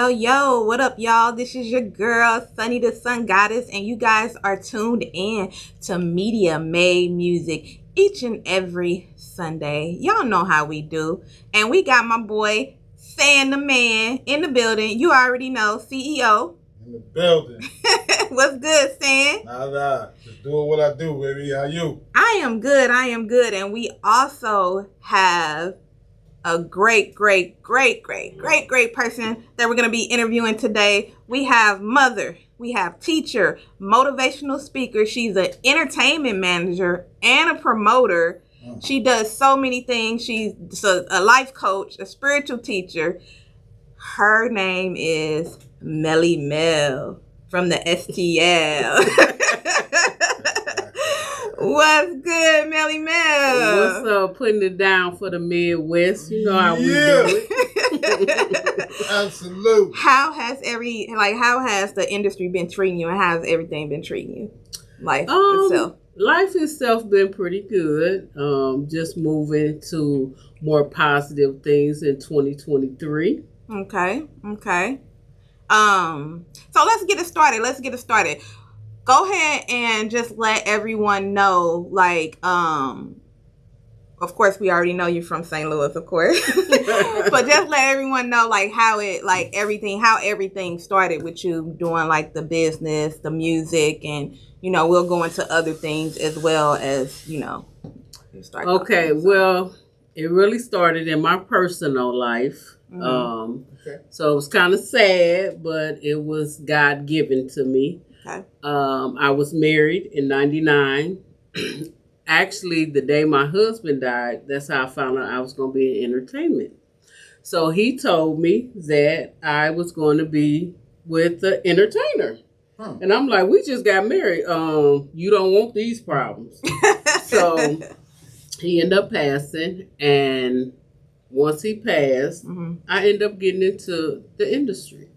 Yo, what up, y'all? This is your girl, Sunny the Sun Goddess, and you guys are tuned in to Media Made Music each and every Sunday. Y'all know how we do. And we got my boy, San the Man, in the building. You already know, CEO. In the building. What's good, San? Nah. Just doing what I do, baby. How you? I am good. And we also have a great person that we're going to be interviewing today. We have mother, we have teacher, motivational speaker. She's an entertainment manager and a promoter. She does so many things. She's a life coach, a spiritual teacher. Her name is Melly-Mel from the STL. What's good, Melly-Mel? What's up? Putting it down for the Midwest. You know how we do it. Absolutely. How has the industry been treating you, and how has everything been treating you? Life itself. Life itself been pretty good. Just moving to more positive things in 2023. Okay. So let's get it started. Go ahead and just let everyone know, of course, we already know you're from St. Louis, of course. But just let everyone know, how everything started with you doing, the business, the music, and, we'll go into other things as well as, Okay, well, it really started in my personal life. So it was kind of sad, but it was God-given to me. Okay. I was married in 99. Actually, the day my husband died, that's how I found out I was going to be in entertainment. So he told me that I was going to be with the entertainer. And I'm like, we just got married. You don't want these problems. So he ended up passing. And once he passed, I ended up getting into the industry.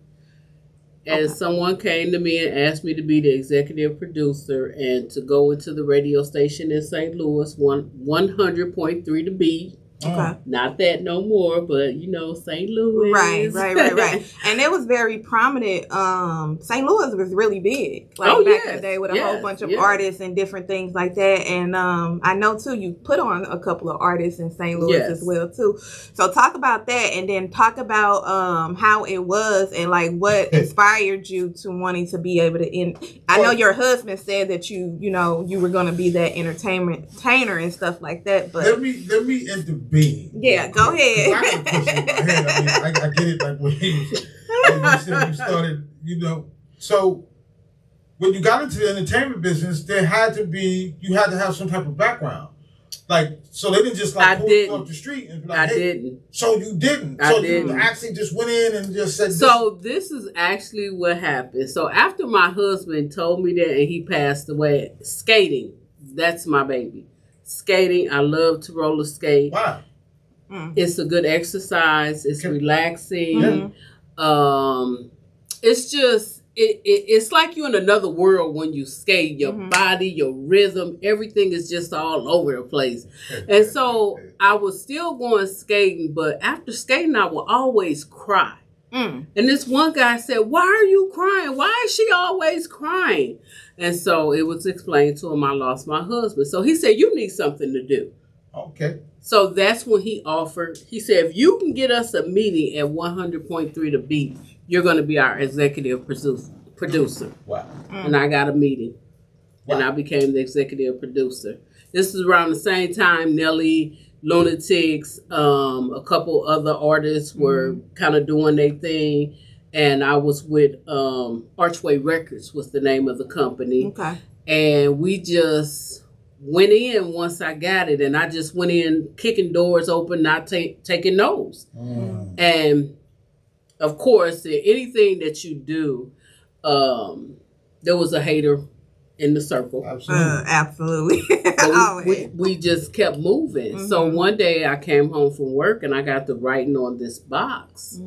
And someone came to me and asked me to be the executive producer and to go into the radio station in St. Louis, 100.3 to be. Okay. Not that no more, but St. Louis. Right. And it was very prominent. St. Louis was really big. Back in the day with a whole bunch of artists and different things like that. And I know too, you put on a couple of artists in St. Louis as well too. So talk about that, and then talk about how it was and what inspired you to wanting to be able to I know your husband said that you were going to be that entertainer and stuff like that, but let me intervene. Yeah, go ahead. I got a question in my head. I get it. When you said you started, So when you got into the entertainment business, you had to have some type of background. So they didn't just pull you off the street and be like, hey. I didn't. So you didn't. You actually just went in and just said. So this is actually what happened. So after my husband told me that and he passed away, skating, that's my baby. Skating, I love to roller skate. Wow. It's a good exercise. It's relaxing. It's just, it's like you're in another world when you skate. Your body, your rhythm, everything is just all over the place. And so I was still going skating, but after skating, I would always cry. And this one guy said, "Why are you crying? Why is she always crying?" And so it was explained to him I lost my husband. So he said, "You need something to do." Okay. So that's when he offered. He said, "If you can get us a meeting at 100.3 to beat, you're going to be our executive producer." Wow. And I got a meeting. Wow. And I became the executive producer. This is around the same time Nelly, Lunatics, a couple other artists were kind of doing their thing, and I was with Archway Records was the name of the company. Okay. And we just went in once I got it, and I just went in kicking doors open, not taking no's. And of course, anything that you do, there was a hater in the circle. Absolutely. we just kept moving. So one day I came home from work and I got the writing on this box.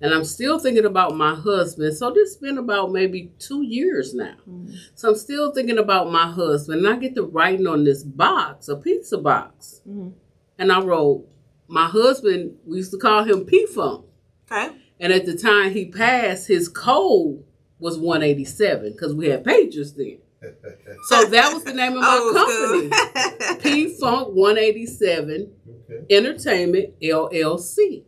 And I'm still thinking about my husband. So this has been about maybe 2 years now. So I'm still thinking about my husband. And I get the writing on this box, a pizza box. And I wrote, my husband, we used to call him P-Funk. Okay. And at the time he passed, his code was 187 because we had pagers then. So that was the name of my company. P-Funk 187 Entertainment LLC.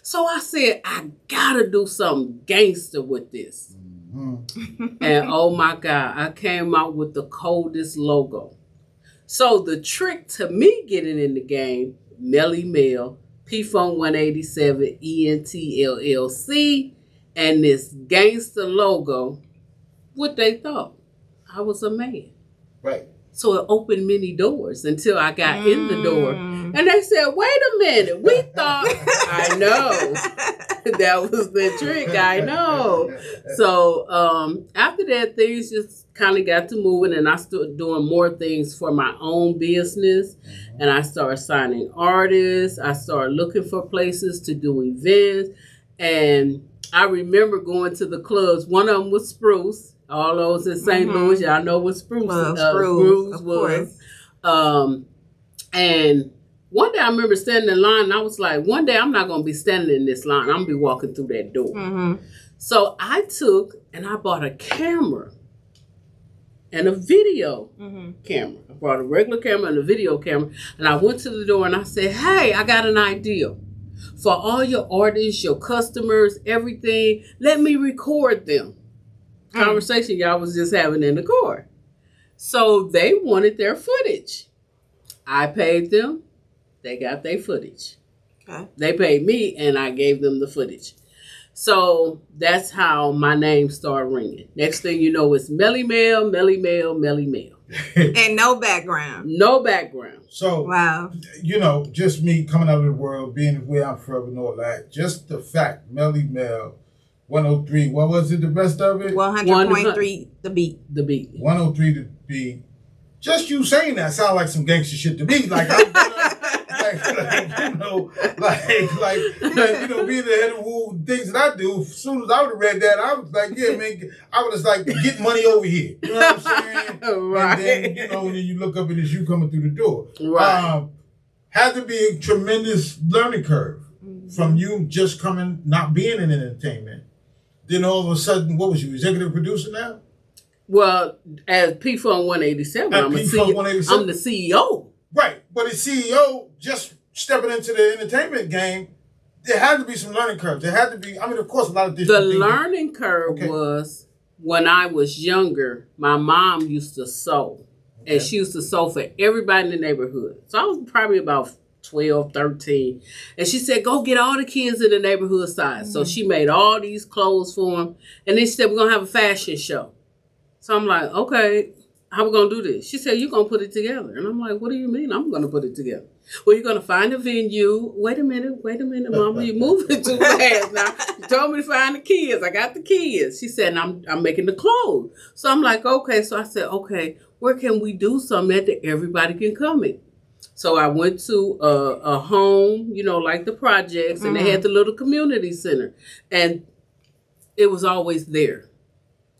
So I said, I gotta do something gangster with this. And oh my God, I came out with the coldest logo. So the trick to me getting in the game, Melly-Mel, P-Funk 187 ENT LLC, and this gangster logo, what they thought? I was a man. Right. So it opened many doors until I got in the door. And they said, wait a minute, we thought, I know. That was the trick, I know. So after that, things just kind of got to moving, and I started doing more things for my own business. And I started signing artists. I started looking for places to do events. And I remember going to the clubs. One of them was Spruce. All those in St. Louis, y'all know what Spruce was. And one day I remember standing in line, and I was like, one day I'm not going to be standing in this line. I'm going to be walking through that door. So I took and I bought a camera and a video camera. I brought a regular camera and a video camera. And I went to the door and I said, hey, I got an idea. For all your artists, your customers, everything, let me record them. Conversation y'all was just having in the car. So they wanted their footage. I paid them. They got their footage. Okay. They paid me and I gave them the footage. So that's how my name started ringing. Next thing you know, it's Melly-Mel, Melly-Mel, Melly-Mel. And no background. No background. So, wow. You know, just me coming out of the world, being where I'm from and all that, just the fact, Melly-Mel, 103, what was it, the rest of it? 100.3, the beat. The beat. 103, the beat. Just you saying that sound like some gangster shit to me. Like, you know, being the head of who things that I do, as soon as I would have read that, I was like, yeah, man, I would have like, get money over here. You know what I'm saying? Right. And then, and then you look up and it's you coming through the door. Right. Had to be a tremendous learning curve from you just coming, not being in entertainment. Then all of a sudden, what was you, executive producer now? Well, as P-Funk 187, I'm the CEO. Right, but as CEO, just stepping into the entertainment game, there had to be some learning curves. There had to be, I mean, of course, a lot of different things. The learning curve was when I was younger, my mom used to sew. And she used to sew for everybody in the neighborhood. So I was probably about 12, 13. And she said, go get all the kids in the neighborhood size. So she made all these clothes for them. And then she said, we're going to have a fashion show. So I'm like, okay, how we going to do this? She said, you're going to put it together. And I'm like, what do you mean I'm going to put it together? Well, you're going to find a venue. Wait a minute, Mama, you're moving too fast now. You told me to find the kids. I got the kids. She said, and I'm making the clothes. So I'm like, okay. So I said, okay, where can we do something that everybody can come in? So I went to a home, like the projects, and they had the little community center. And it was always there.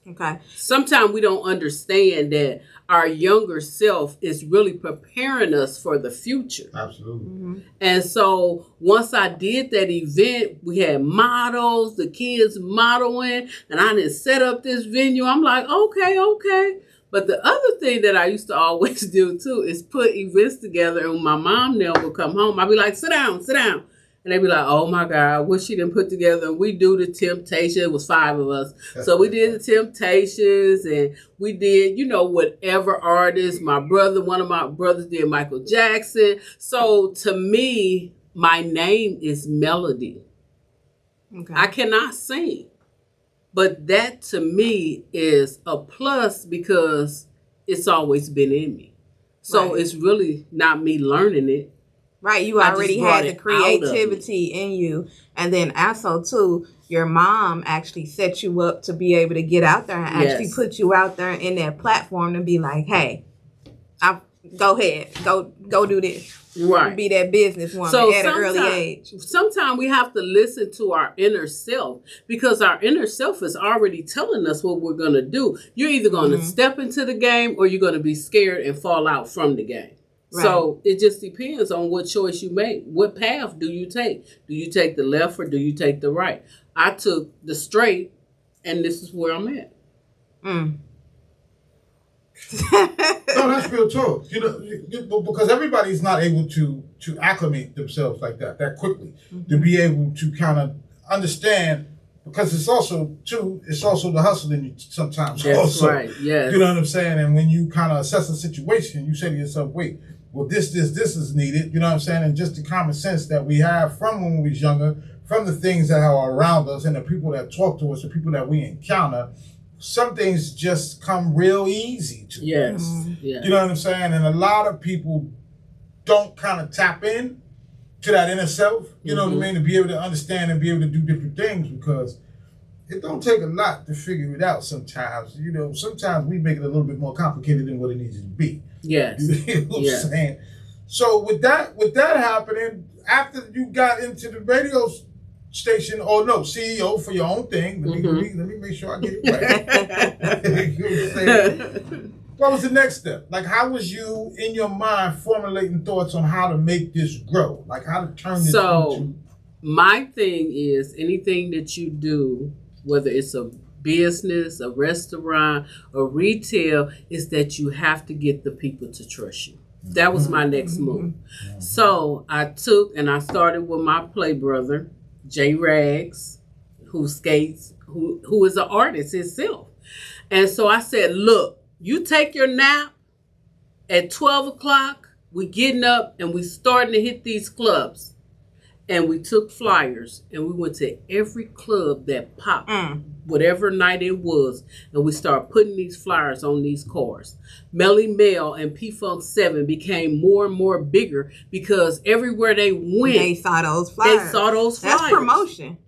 Okay. Sometimes we don't understand that our younger self is really preparing us for the future. Absolutely. And so once I did that event, we had models, the kids modeling, and I didn't set up this venue. I'm like, okay. But the other thing that I used to always do too is put events together, and when my mom now would come home, I'd be like, sit down. And they'd be like, oh my God, what she done put together? We do the Temptations. It was 5 of us. So we did the Temptations, and we did, whatever artist. One of my brothers did Michael Jackson. So to me, my name is Melody. Okay. I cannot sing. But that to me is a plus because it's always been in me. So It's really not me learning it. Right, you already had the creativity in you. And then also, too, your mom actually set you up to be able to get out there and actually put you out there in that platform to be like, hey, go ahead, go do this. Right. Be that businesswoman at an early age. Sometimes we have to listen to our inner self because our inner self is already telling us what we're going to do. You're either going to step into the game or you're going to be scared and fall out from the game. Right. So it just depends on what choice you make. What path do you take? Do you take the left or do you take the right? I took the straight, and this is where I'm at. No, that's real talk. Because everybody's not able to acclimate themselves like that quickly, to be able to kind of understand. Because it's also the hustle in you sometimes. That's also, right. Yes. You know what I'm saying? And when you kind of assess the situation, you say to yourself, "Wait, well, this is needed." You know what I'm saying? And just the common sense that we have from when we was younger, from the things that are around us, and the people that talk to us, the people that we encounter. Some things just come real easy to us. Yes. Yes. You know what I'm saying? And a lot of people don't kind of tap in to that inner self, you know what I mean, to be able to understand and be able to do different things, because it don't take a lot to figure it out sometimes. Sometimes we make it a little bit more complicated than what it needs to be. Yes. You know what I'm saying? So with that happening, after you got into the radio station, CEO for your own thing. Let me make sure I get it right. You know what I'm saying? What was the next step? Like, how was you in your mind formulating thoughts on how to make this grow? Like, how to turn this into... my thing is, anything that you do, whether it's a business, a restaurant, or retail, is that you have to get the people to trust you. That was my next move. So I started with my play brother, J Rags, who skates, who is an artist himself. And so I said, look, you take your nap at 12 o'clock, we getting up and we starting to hit these clubs. And we took flyers and we went to every club that popped, whatever night it was, and we started putting these flyers on these cars. Melly-Mel and P-Funk 7 became more and more bigger because everywhere they went, they saw those flyers. That's promotion.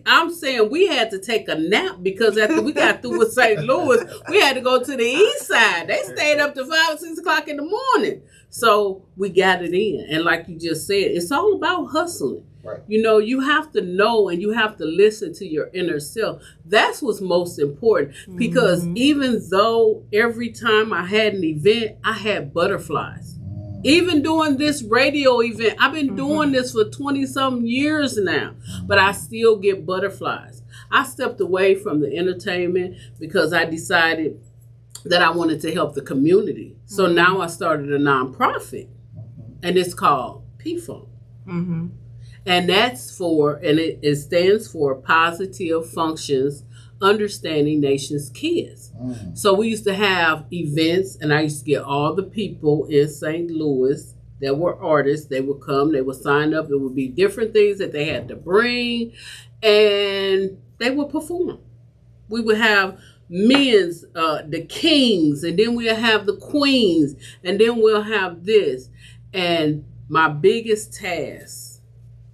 I'm saying we had to take a nap because after we got through with St. Louis, we had to go to the east side. They stayed up to 5 or 6 o'clock in the morning. So we got it in. And like you just said, it's all about hustling. Right. You have to know and you have to listen to your inner self. That's what's most important. Because even though every time I had an event, I had butterflies. Even doing this radio event, I've been doing this for 20-something years now, but I still get butterflies. I stepped away from the entertainment because I decided that I wanted to help the community. So now I started a nonprofit, and it's called P-Funk. And that's it stands for Positive Functions Understanding Nation's Kids. So we used to have events, and I used to get all the people in St. Louis that were artists. They would come, they would sign up. It would be different things that they had to bring, and they would perform. We would have men's, the kings, and then we'll have the queens, and then we'll have this. And my biggest task,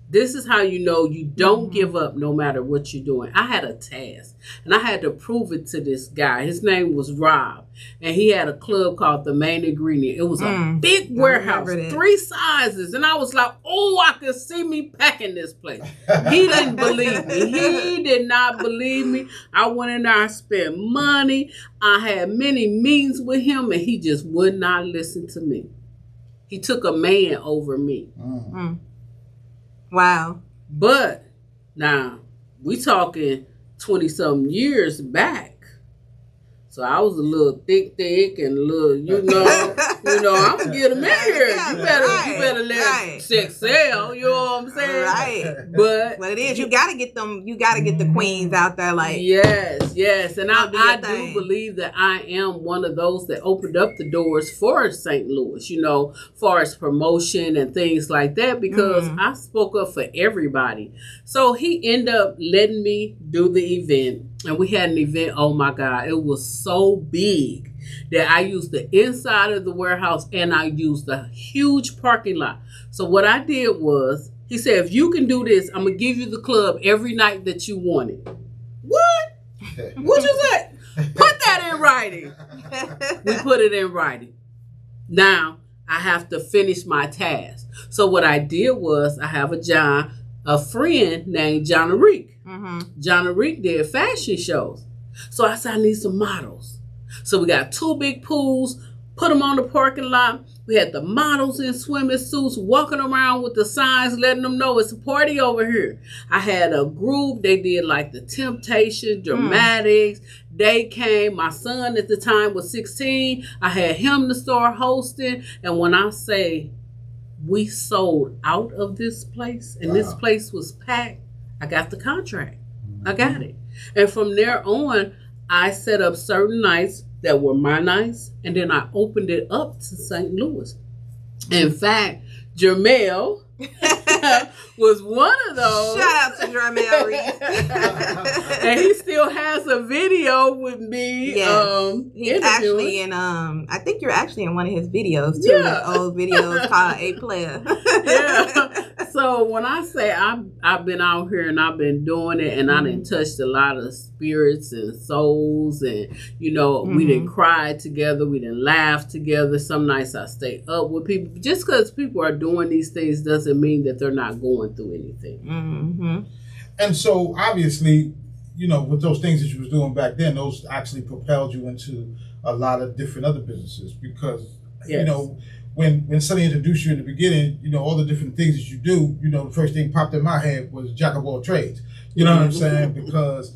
this is how you know you don't give up no matter what you're doing. I had a task, and I had to prove it to this guy. His name was Rob, and he had a club called The Main Ingredient. It was a big warehouse, 3 sizes, and I was like, oh, I could see me packing this place. He didn't believe me. He did not believe me. I went in there, I spent money. I had many meetings with him, and he just would not listen to me. He took a man over me. Wow. But now we talking 20-something years back. So I was a little thick and a little, I'm gonna get him in here. You better let sex sell. You know what I'm saying? Right. But it is. You gotta get them. You gotta get the queens out there. Like yes. And I do believe that I am one of those that opened up the doors for St. Louis. Far as promotion and things like that, because I spoke up for everybody. So he ended up letting me do the event. And we had an event, oh my God, it was so big that I used the inside of the warehouse and I used a huge parking lot. So what I did was, he said, if you can do this, I'm going to give you the club every night that you want it. What? What you say? Put that in writing. We put it in writing. Now, I have to finish my task. So what I did was, I have a friend named John Arik. John Arik did fashion shows. So I said, I need some models. So we got 2 big pools, put them on the parking lot. We had the models in swimming suits walking around with the signs letting them know it's a party over here. I had a group. They did like the Temptation, Dramatics. They came. My son at the time was 16. I had him to start hosting. And when I say we sold out of this place and this place was packed, I got the contract. I got it. And from there on, I set up certain nights that were my nights, and then I opened it up to St. Louis. In fact, Jermel was one of those. Shout out to Jermel Reese. And he still has a video with me. Yes. He's actually in, I think you're actually in one of his videos too. Yeah. Old videos called A Player. Yeah. So when I say I've been out here and I've been doing it, and I done touched a lot of spirits and souls, and we done cried together, we done laughed together. Some nights I stay up with people. Just because people are doing these things doesn't mean that they're not going through anything. And so obviously, with those things that you was doing back then, those actually propelled you into a lot of different other businesses, because when somebody introduced you in the beginning, all the different things that you do, the first thing popped in my head was jack of all trades. You know what I'm saying? Because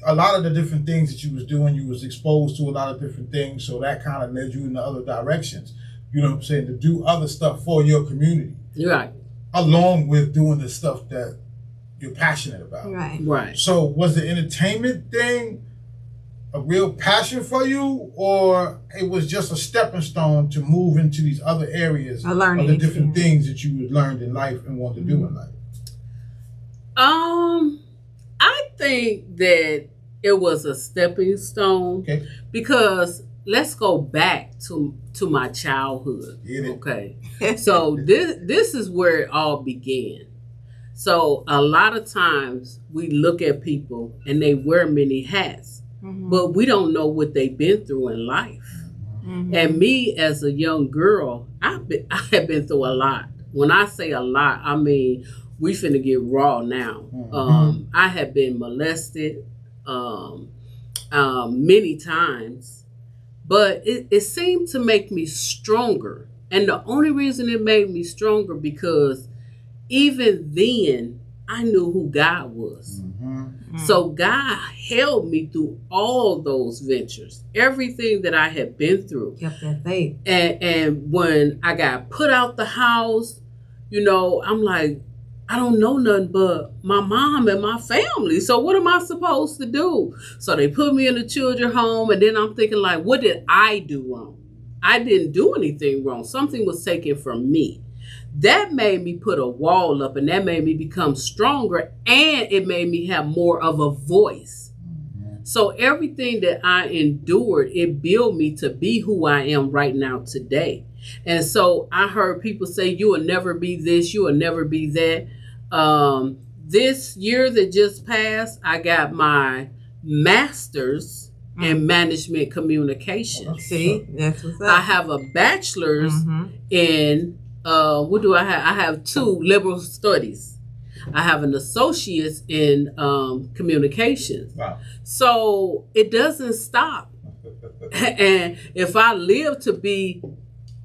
a lot of the different things that you was doing, you was exposed to a lot of different things, so that kind of led you in the other directions. You know what I'm saying? To do other stuff for your community. Right. Along with doing the stuff that you're passionate about. Right. So was the entertainment thing a real passion for you, or it was just a stepping stone to move into these other areas of the different things that you learned in life and wanted to do in life? I think that it was a stepping stone, because let's go back to my childhood. Okay. So this is where it all began. So a lot of times we look at people and they wear many hats, but we don't know what they've been through in life. And me as a young girl, I have been through a lot. When I say a lot, I mean we finna get raw now. I have been molested many times, but it seemed to make me stronger. And the only reason it made me stronger because even then I knew who God was. So God held me through all those ventures, everything that I had been through. Kept that faith. And when I got put out the house, I'm like, I don't know nothing but my mom and my family. So what am I supposed to do? So they put me in a children's home, and then I'm thinking like, what did I do wrong? I didn't do anything wrong. Something was taken from me. That made me put a wall up, and that made me become stronger, and it made me have more of a voice. So everything that I endured, it built me to be who I am right now today. And so I heard people say, you will never be this, you will never be that. This year that just passed, I got my master's in management communication. See, that's what's up. I have a bachelor's in what do I have? I have 2 liberal studies. I have an associate's in communications. Wow. So it doesn't stop. And if I live to be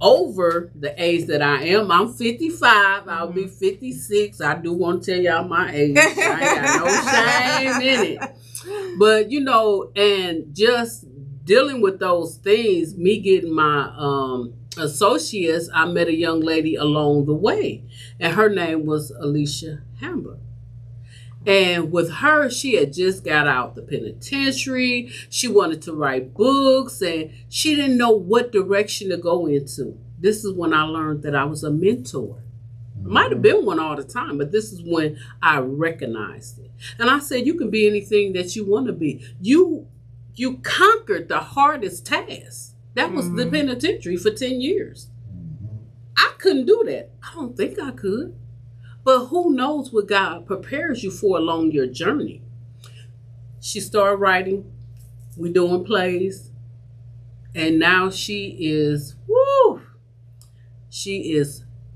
over the age that I am, I'm 55. I'll be 56. I do want to tell y'all my age. I ain't got no shame in it. But, and just dealing with those things, me getting my associates, I met a young lady along the way, and her name was Alicia Hamber. And with her, she had just got out the penitentiary. She wanted to write books, and she didn't know what direction to go into. This is when I learned that I was a mentor. I might have been one all the time, but this is when I recognized it. And I said, you can be anything that you want to be. You conquered the hardest task. That was the penitentiary for 10 years. I couldn't do that. I don't think I could. But who knows what God prepares you for along your journey. She started writing. We doing plays. And now she is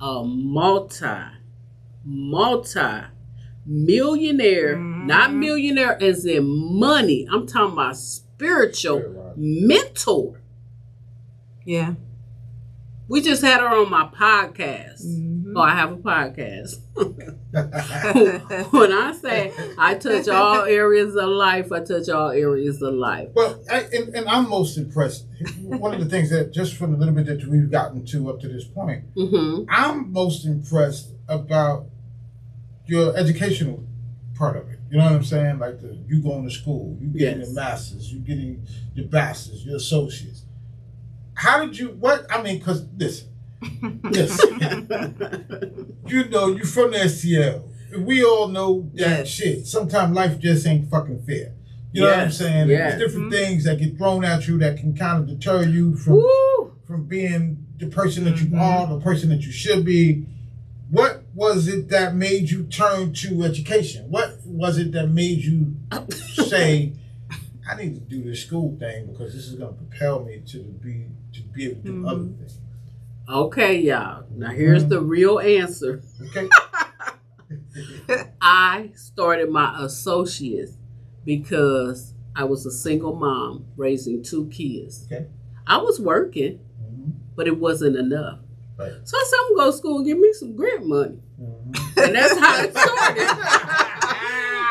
a multi-millionaire. Not millionaire as in money. I'm talking about spiritual mentor. Yeah. We just had her on my podcast. Mm-hmm. Oh, I have a podcast. When I say I touch all areas of life, I touch all areas of life. Well, and I'm most impressed. One of the things that, just from the little bit that we've gotten to up to this point, I'm most impressed about your educational part of it. You know what I'm saying? Like you going to school, you getting your masters, you getting your bachelors, your associates. How did you, because listen, you know, you from the STL. We all know that shit. Sometimes life just ain't fucking fair. You know what I'm saying? There's different things that get thrown at you that can kind of deter you from being the person that you are, the person that you should be. What was it that made you turn to education? What was it that made you say, I need to do this school thing because this is going to propel me to be able to do other things? Okay, y'all. Now here's the real answer. Okay. I started my associates because I was a single mom raising 2 kids. Okay. I was working, but it wasn't enough. Right. So I said, I'm going to go to school and give me some grant money. And that's how it started.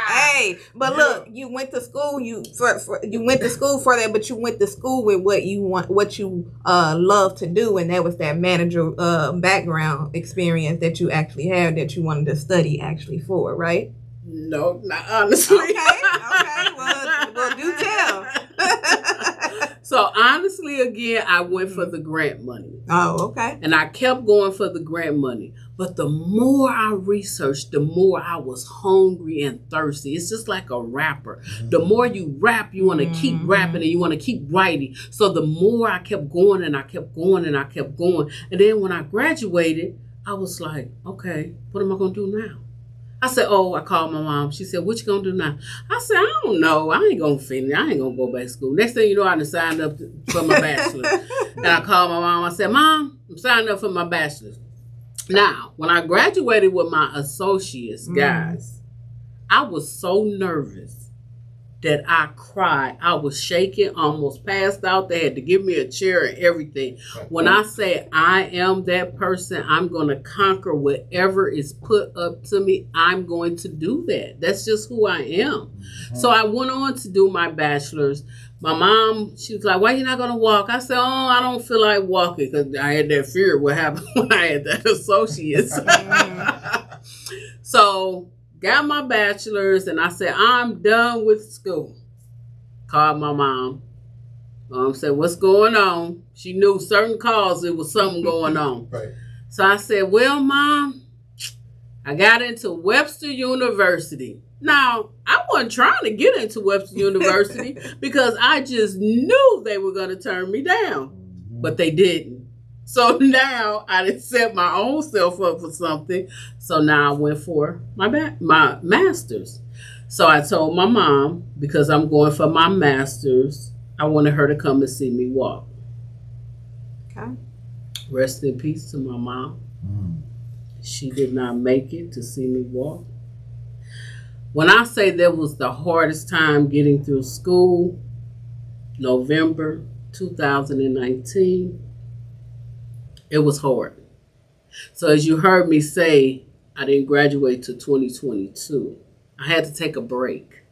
Hey, but look, you went to school. You went to school for that, but you went to school with what you love to do, and that was that manager background experience that you actually had that you wanted to study actually for, right? No, not honestly. Okay. Well, do tell. So honestly, again, I went for the grant money. Oh, okay. And I kept going for the grant money. But the more I researched, the more I was hungry and thirsty. It's just like a rapper. The more you rap, you want to keep rapping and you want to keep writing. So the more I kept going and I kept going and I kept going. And then when I graduated, I was like, okay, what am I going to do now? I said, I called my mom. She said, what you going to do now? I said, I don't know. I ain't going to finish. I ain't going to go back to school. Next thing you know, I done signed up for my bachelor's. And I called my mom. I said, Mom, I'm signed up for my bachelor's. Now, when I graduated with my associates, guys, I was so nervous that I cried. I was shaking, almost passed out. They had to give me a chair and everything. When I say I am that person, I'm going to conquer whatever is put up to me. I'm going to do that. That's just who I am. So I went on to do my bachelor's. My mom, she was like, why you not going to walk? I said, I don't feel like walking because I had that fear of what happened when I had that associates. So got my bachelor's and I said, I'm done with school. Called my mom. Mom said, what's going on? She knew certain calls, it was something going on. Right. So I said, well, Mom, I got into Webster University. Now, I wasn't trying to get into Webster University because I just knew they were going to turn me down, but they didn't. So now I done set my own self up for something. So now I went for my master's. So I told my mom, because I'm going for my master's, I wanted her to come and see me walk. Okay. Rest in peace to my mom. She did not make it to see me walk. When I say that was the hardest time getting through school, November 2019, it was hard. So as you heard me say, I didn't graduate till 2022. I had to take a break.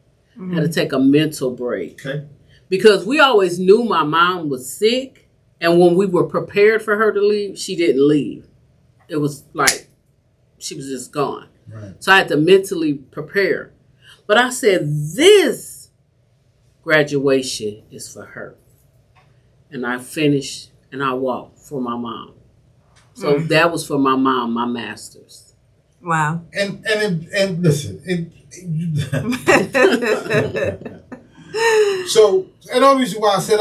I had to take a mental break. Okay. Because we always knew my mom was sick, and when we were prepared for her to leave, she didn't leave. It was like she was just gone. Right. So I had to mentally prepare. But I said, this graduation is for her. And I finished and I walked for my mom. So that was for my mom, my master's. Wow. And listen, so another reason why I said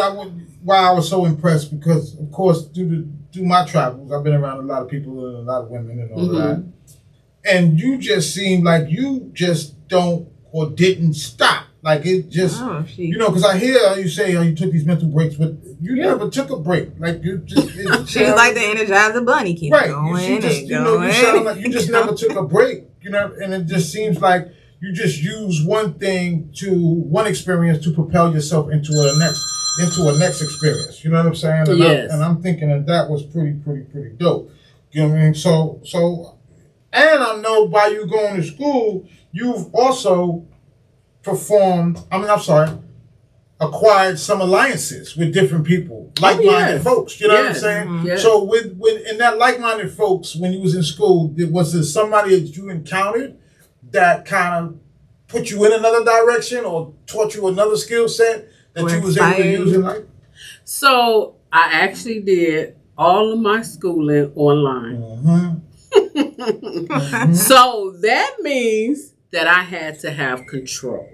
why I was so impressed, because of course through my travels, I've been around a lot of people and a lot of women and all of that. And you just seem like you just don't or didn't stop. Like it just, because I hear you say you took these mental breaks, but you never took a break. Like you just, she's like the Energizer Bunny, keep going. She just, you sound like you just never took a break. And it just seems like you just use one experience to propel yourself into the next. into a next experience. You know what I'm saying? And, yes. I'm thinking that was pretty dope. You know what I mean? So, and I know by you going to school, you've also acquired some alliances with different people, like-minded folks. You know what I'm saying? Mm-hmm. Yes. So with in that like-minded folks, when you was in school, was there somebody that you encountered that kind of put you in another direction or taught you another skill set that you was able to use in life? So I actually did all of my schooling online. Mm-hmm. So that means that I had to have control.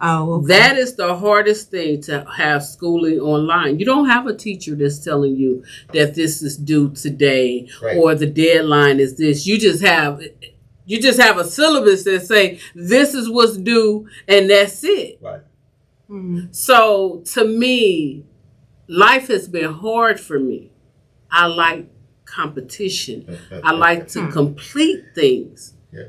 Oh, okay. That is the hardest thing, to have schooling online. You don't have a teacher that's telling you that this is due today, right, or the deadline is this. You just have a syllabus that say this is what's due and that's it. Right. Mm-hmm. So to me, life has been hard for me. I like competition. I like to complete things. Yeah.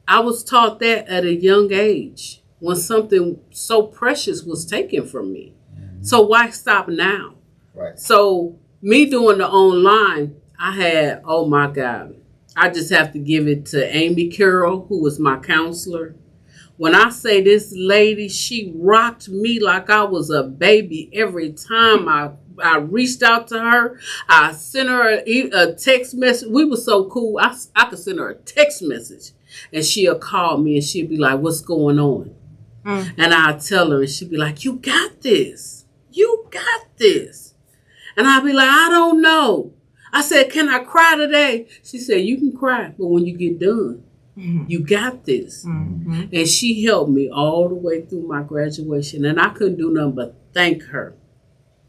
I was taught that at a young age, when something so precious was taken from me. Mm-hmm. So why stop now? Right. So me doing the online, I had, oh my God, I just have to give it to Amy Carroll, who was my counselor. When I say this lady, she rocked me like I was a baby every time I reached out to her. I sent her a text message. We were so cool. I could send her a text message and she'll call me and she'll be like, what's going on? And I'll tell her and she'll be like, you got this. You got this. And I'll be like, I don't know. I said, can I cry today? She said, you can cry, but when you get done, you got this. Mm-hmm. And she helped me all the way through my graduation. And I couldn't do nothing but thank her.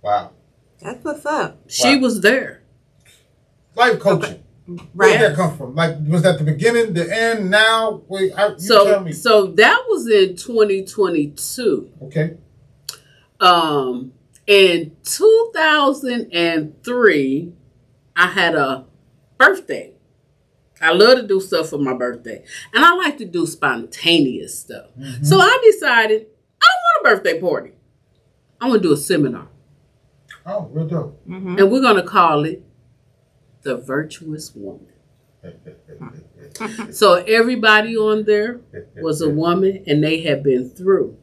Wow. That's what's up. She was there. Life coaching. Okay. Right. Where did that come from? Like, was that the beginning, the end, now? Wait, tell me. So that was in 2022. Okay. In 2003, I had a birthday. I love to do stuff for my birthday. And I like to do spontaneous stuff. Mm-hmm. So I decided, I want a birthday party. I want to do a seminar. Oh, real dope. Mm-hmm. And we're going to call it The Virtuous Woman. So everybody on there was a woman and they had been through.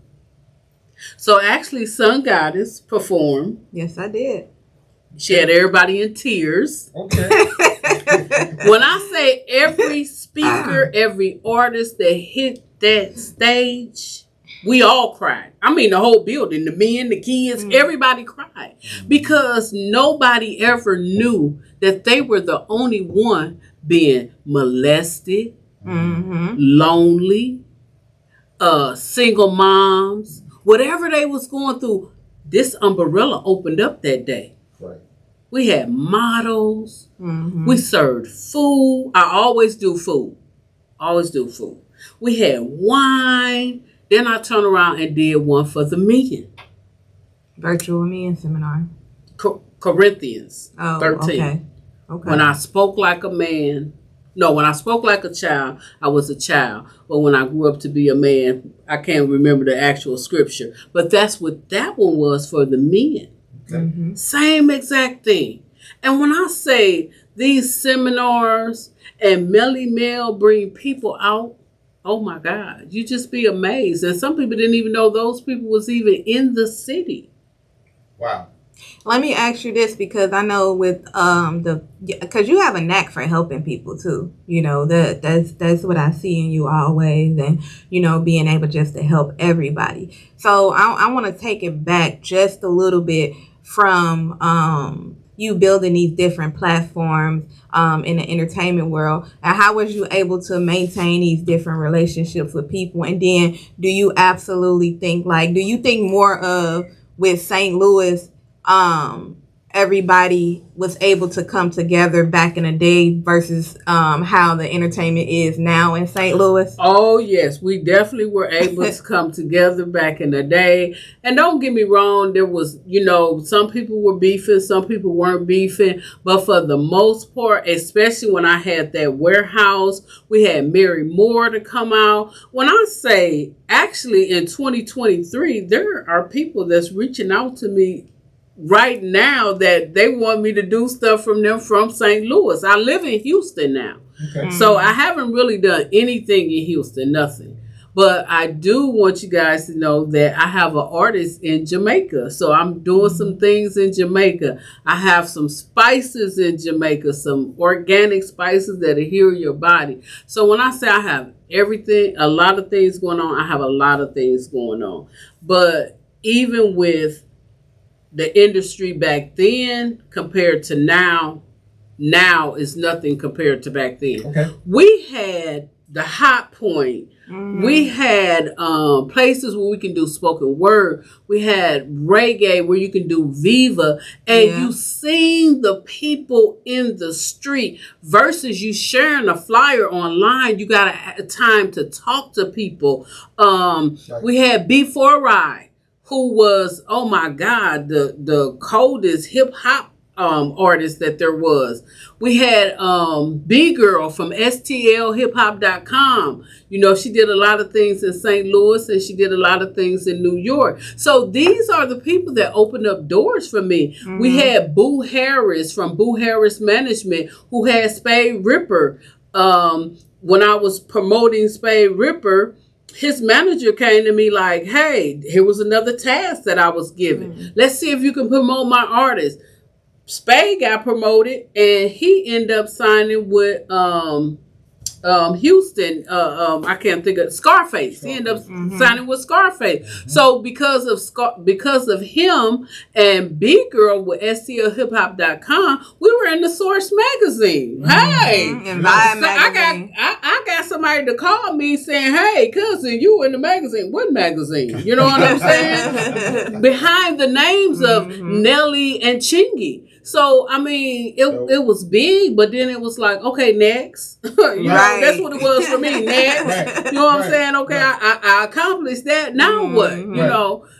So actually, Sun Goddess performed. Yes, I did. She had everybody in tears. Okay. When I say every speaker, every artist that hit that stage, we all cried. I mean, the whole building, the men, the kids, everybody cried. Because nobody ever knew that they were the only one being molested, lonely, single moms, whatever they was going through. This umbrella opened up that day. Right. We had models. Mm-hmm. We served food. I always do food. We had wine. Then I turned around and did one for the men. Virtual men seminar. Corinthians 13. Okay. When I spoke like a man, when I spoke like a child, I was a child. But when I grew up to be a man, I can't remember the actual scripture. But that's what that one was for the men. Okay. Mm-hmm. Same exact thing. And when I say these seminars and Melly-Mel bring people out, oh my God, you just be amazed. And some people didn't even know those people was even in the city. Wow. Let me ask you this, because I know with because you have a knack for helping people too. You know, that's what I see in you always, and you know, being able just to help everybody. So I want to take it back just a little bit from you building these different platforms in the entertainment world, and how was you able to maintain these different relationships with people? And then do you absolutely think, like, do you think more of with St. Louis everybody was able to come together back in the day versus how the entertainment is now in St. Louis? Oh, yes. We definitely were able to come together back in the day. And don't get me wrong, there was, some people were beefing, some people weren't beefing. But for the most part, especially when I had that warehouse, we had Mary Moore to come out. When I say, actually in 2023, there are people that's reaching out to me right now that they want me to do stuff from them from St. Louis. I live in Houston now. Okay. So I haven't really done anything in Houston, nothing. But I do want you guys to know that I have an artist in Jamaica. So I'm doing some things in Jamaica. I have some spices in Jamaica, some organic spices that'll heal your body. So when I say I have everything, a lot of things going on, I have a lot of things going on. But even with the industry back then compared to now is nothing compared to back then. Okay. We had the Hot Point. Mm-hmm. We had places where we can do spoken word. We had reggae where you can do Viva. And you seen the people in the street versus you sharing a flyer online. You got a time to talk to people. We had B4 Ride, who was, oh my God, the coldest hip hop artist that there was. We had B Girl from STLHipHop.com. She did a lot of things in St. Louis and she did a lot of things in New York. So these are the people that opened up doors for me. Mm-hmm. We had Boo Harris from Boo Harris Management, who had Spade Ripper. When I was promoting Spade Ripper, his manager came to me like, hey, here was another task that I was given. Mm-hmm. Let's see if you can promote my artist. Spade got promoted and he ended up signing with Houston. I can't think of Scarface. He ended up signing with Scarface. Mm-hmm. So because of him and B Girl with STLHipHop.com, we were in the Source magazine. Mm-hmm. Hey, I got somebody to call me saying, "Hey, cousin, you were in the magazine." What magazine? You know what I'm saying? Behind the names of Nelly and Chingy. So, I mean, it was big, but then it was like, okay, next. Right. That's what it was for me, next. Right. You know what I'm saying? Okay, I accomplished that. Now what?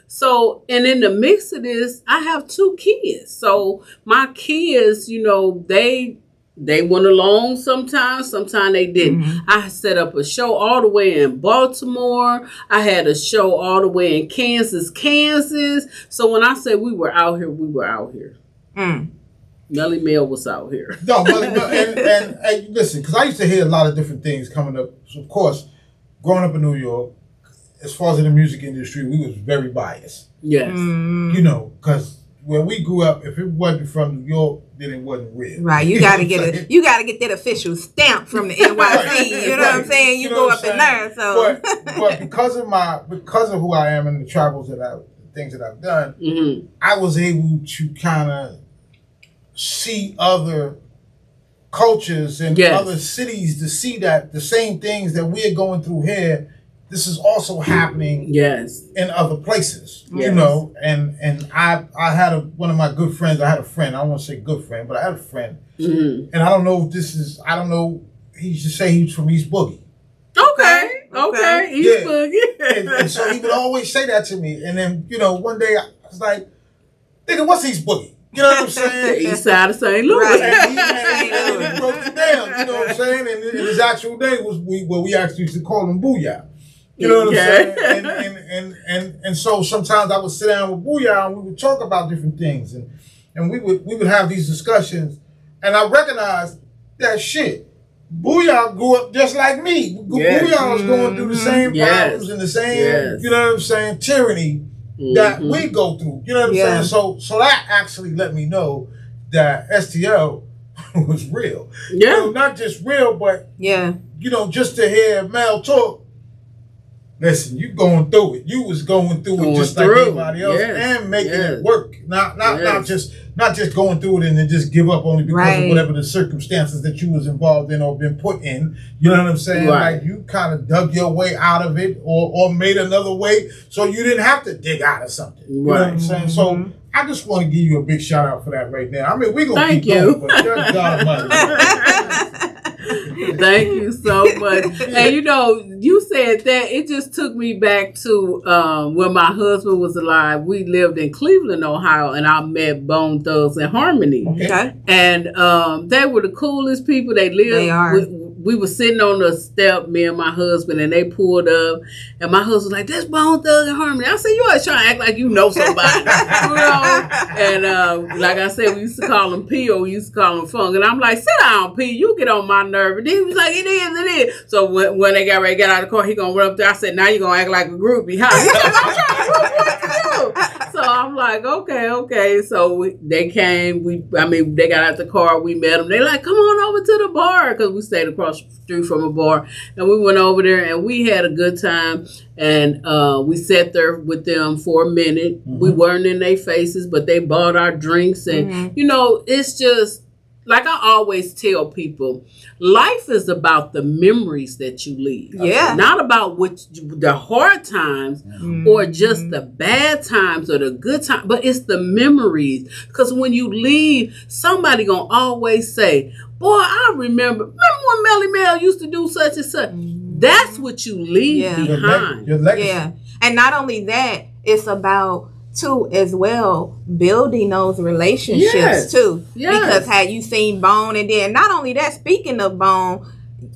So, and in the mix of this, I have 2 kids. So, my kids, they went along sometimes they didn't. Mm-hmm. I set up a show all the way in Baltimore. I had a show all the way in Kansas. So, when I say we were out here, we were out here. Melly-Mel was out here. No, Melly-Mel, and listen, because I used to hear a lot of different things coming up. So of course, growing up in New York, as far as in the music industry, we was very biased. Yes. Because where we grew up, if it wasn't from New York, then it wasn't real. Right. You gotta get it. You gotta get that official stamp from the NYC. Right. You know what I'm saying? You go up in there. So, but because of who I am and the travels things that I've done, I was able to kind of see other cultures and other cities to see that the same things that we're going through here, this is also happening in other places. And I had one of my good friends. I had a friend. I don't want to say good friend, but I had a friend. Mm-hmm. And I don't know if he used to say he was from East Boogie. Okay. East Boogie. and so he would always say that to me. And then, one day I was like, nigga, what's East Boogie? You know what I'm saying? East side of St. Louis. Right. And he broke it down, you know what I'm saying? And his actual name was, we actually used to call him Booyah. You know what I'm saying? And so sometimes I would sit down with Booyah and we would talk about different things. And we would have these discussions. And I recognized that shit. Booyah grew up just like me. Booyah was going through the same problems and the same, you know what I'm saying, tyranny that we go through. You know what I'm saying? So that actually let me know that STL was real. Yeah. Not just real, but just to hear Mel talk. Listen, you going through it. You was going through it just like anybody else and making it work. Not just going through it and then just give up only because of whatever the circumstances that you was involved in or been put in. You know what I'm saying? Right. Like you kind of dug your way out of it or made another way so you didn't have to dig out of something. You know what I'm saying? So I just want to give you a big shout out for that right now. I mean, we're going to keep going, but God money. Thank you so much. And you said that, it just took me back to when my husband was alive. We lived in Cleveland, Ohio, and I met Bone Thugs and Harmony. Okay. And they were the coolest people. They lived. They are. We were sitting on the step, me and my husband, and they pulled up, and my husband was like, "That's Bone Thugs and Harmony." I said, "You always trying to act like you know somebody." And like I said, we used to call him P, or we used to call him Funk. And I'm like, "Sit down, P, you get on my nerve." And he was like, "It is. So when they got ready to get out of the car, he gonna run up there. I said, "Now you gonna act like a groupie, huh?" He said, "I'm trying to group you." So I'm like, okay. So they came. They got out the car. We met them. They like, "Come on over to the bar," because we stayed across the street from a bar. And we went over there and we had a good time. And we sat there with them for a minute. Mm-hmm. We weren't in their faces, but they bought our drinks. And, it's just, like I always tell people, life is about the memories that you leave. Yeah. Not about the hard times or just the bad times or the good times, but it's the memories. Because when you leave, somebody gonna always say, "Boy, I remember when Melly-Mel used to do such and such." That's what you leave behind. Your legacy. Yeah. And not only that, it's about too as well building those relationships too. Yes. Because had you seen Bone, and then not only that, speaking of Bone,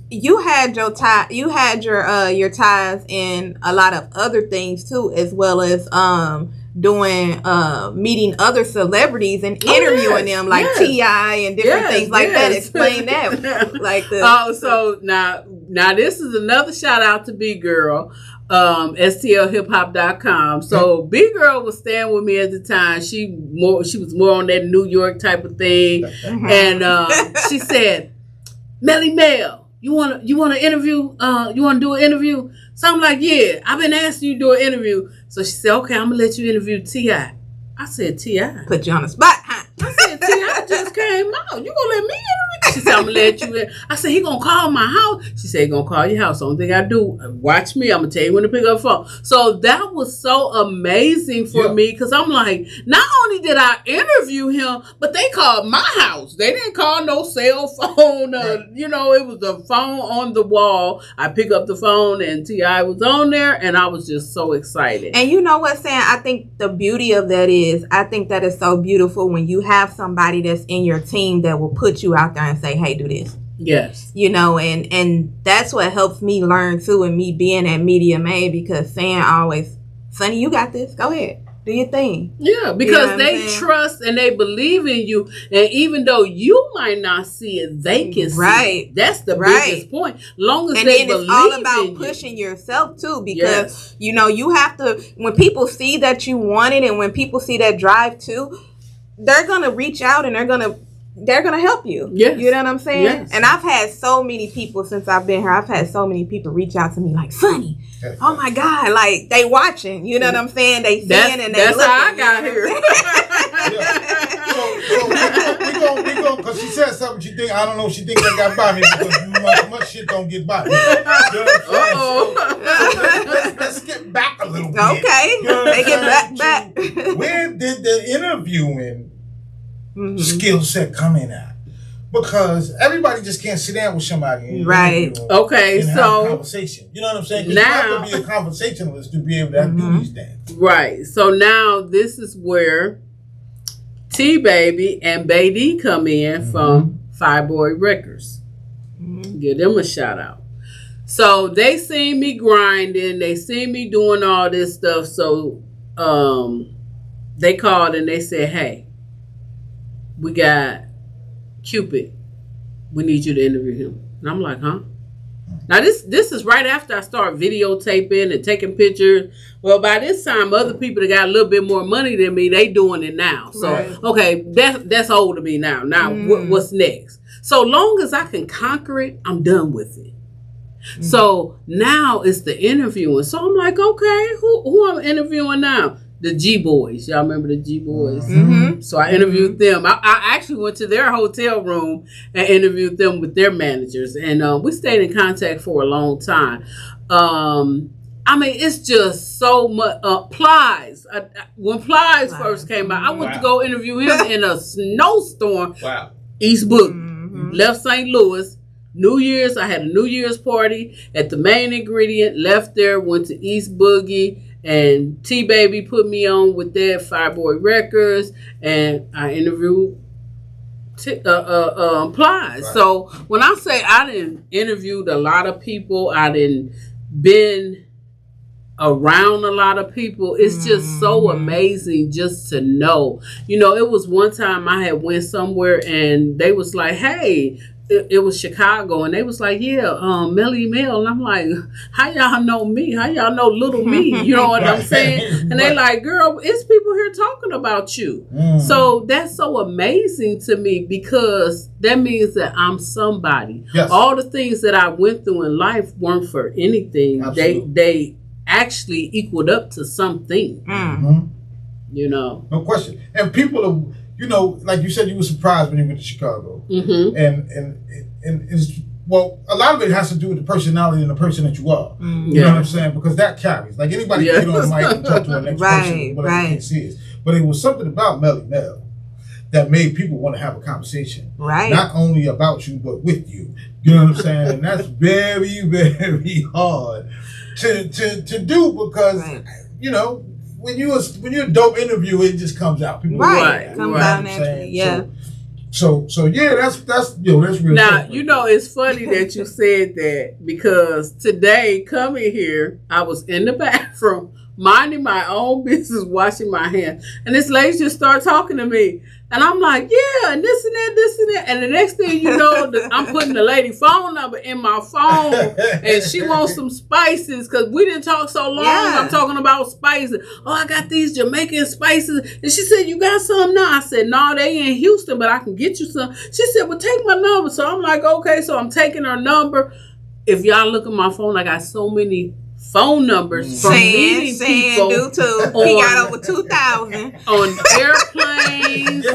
you had your your ties in a lot of other things too, as well as doing meeting other celebrities and interviewing them, like T.I. and different things like that. Explain that. Like so now this is another shout out to B Girl. STLhiphop.com. So B Girl was staying with me at the time. She was more on that New York type of thing. And she said, "Melly-Mel, you wanna interview? You wanna do an interview?" So I'm like, "Yeah, I've been asking you to do an interview." So she said, "Okay, I'm gonna let you interview T.I." I said, "T.I.?" Put you on the spot, huh? I said, "T.I. just came out. You gonna let me interview?" She said, "I'm gonna let you in." I said, "He gonna call my house?" She said, "He gonna call your house. Only thing I do, watch me. I'm gonna tell you when to pick up the phone." So that was so amazing for me, because I'm like, not only did I interview him, but they called my house. They didn't call no cell phone. It was a phone on the wall. I pick up the phone and T.I. was on there, and I was just so excited. And you know what, Sam? I think the beauty of that is, I think that is so beautiful when you have somebody that's in your team that will put you out there and say, "Hey, do this." Yes. And that's what helps me learn too, and me being at Media Made, because Sam always, "Sonny, you got this. Go ahead. Do your thing." Yeah, because they trust and they believe in you. And even though you might not see it, they can see it. That's the biggest point. Long as they believe in you. And then it's all about pushing yourself too, because, you have to, when people see that you want it and when people see that drive too, they're going to reach out and they're going to help you. Yes. You know what I'm saying? Yes. And I've had so many people since I've been here. I've had so many people reach out to me like, "Sonny, oh my God," like they watching. You know what I'm saying? They seeing and they looking. That's how I got here. So we go because she said something. She think, I don't know if she think that got by me, because much shit don't get by me. You know what I'm saying? So let's get back a little bit. Okay. You know they get back. Where did the interviewing skill set come in at? Because everybody just can't sit down with somebody. Right. Okay. And have a conversation. You know what I'm saying? Because you have to be a conversationalist to be able to do these things. Right. So now this is where T-Baby and Baby come in from Fireboy Records. Give them a shout out. So they seen me grinding. They seen me doing all this stuff. So they called and they said, "Hey, we got Cupid. We need you to interview him." And I'm like, "Huh?" Now this is right after I start videotaping and taking pictures. Well, by this time, other people that got a little bit more money than me, they doing it now. So okay, that's old to me now. Now what's next? So long as I can conquer it, I'm done with it. So now it's the interviewing. So I'm like, okay, who I'm interviewing now? The G-Boys. Y'all remember the G-Boys? So I interviewed them. I actually went to their hotel room and interviewed them with their managers. And we stayed in contact for a long time. I mean, it's just so much. Plies. When Plies first came out, I went to go interview him in a snowstorm. Wow. East Boogie. Left St. Louis. New Year's, I had a New Year's party at the Main Ingredient. Left there, went to East Boogie. And T-Baby put me on with their Fireboy Records. And I interviewed Plies. Right. So when I say I didn't interviewed a lot of people, I didn't been around a lot of people, it's just so amazing just to know. You know, it was one time I had went somewhere and they was like, hey, it was Chicago, and they was like, yeah, Melly-Mel. And I'm like, how y'all know me? How y'all know little me? You know what I'm saying? And they like, girl, it's people here talking about you. So that's so amazing to me, because that means that I'm somebody. Yes. All the things that I went through in life weren't for anything. Absolutely. They actually equaled up to something. You know? No question. And people are, you know, like you said, you were surprised when you went to Chicago. And it's, well, a lot of it has to do with the personality and the person that you are. You know what I'm saying? Because that carries. Like anybody can get on the mic and talk to the next person, whatever the case is. But it was something about Melly-Mel that made people want to have a conversation. Not only about you, but with you. You know what I'm saying? And that's very, very hard to do, because, you know, when you're a dope interviewer, it just comes out. People comes out naturally. Yeah. So yeah, that's real. Now, you know, it's funny that you said that, because today coming here, I was in the bathroom minding my own business, washing my hands, and this lady just started talking to me. And I'm like, yeah, and this and that. And the next thing you know, I'm putting the lady phone number in my phone, and she wants some spices, because we didn't talk so long. I'm talking about spices. Oh, I got these Jamaican spices. And she said, you got some now? I said, no, they in Houston, but I can get you some. She said, well, take my number. So I'm like, okay. So I'm taking her number. If y'all look at my phone, I got so many phone numbers from meeting people. Do too. He got over 2,000 on airplanes,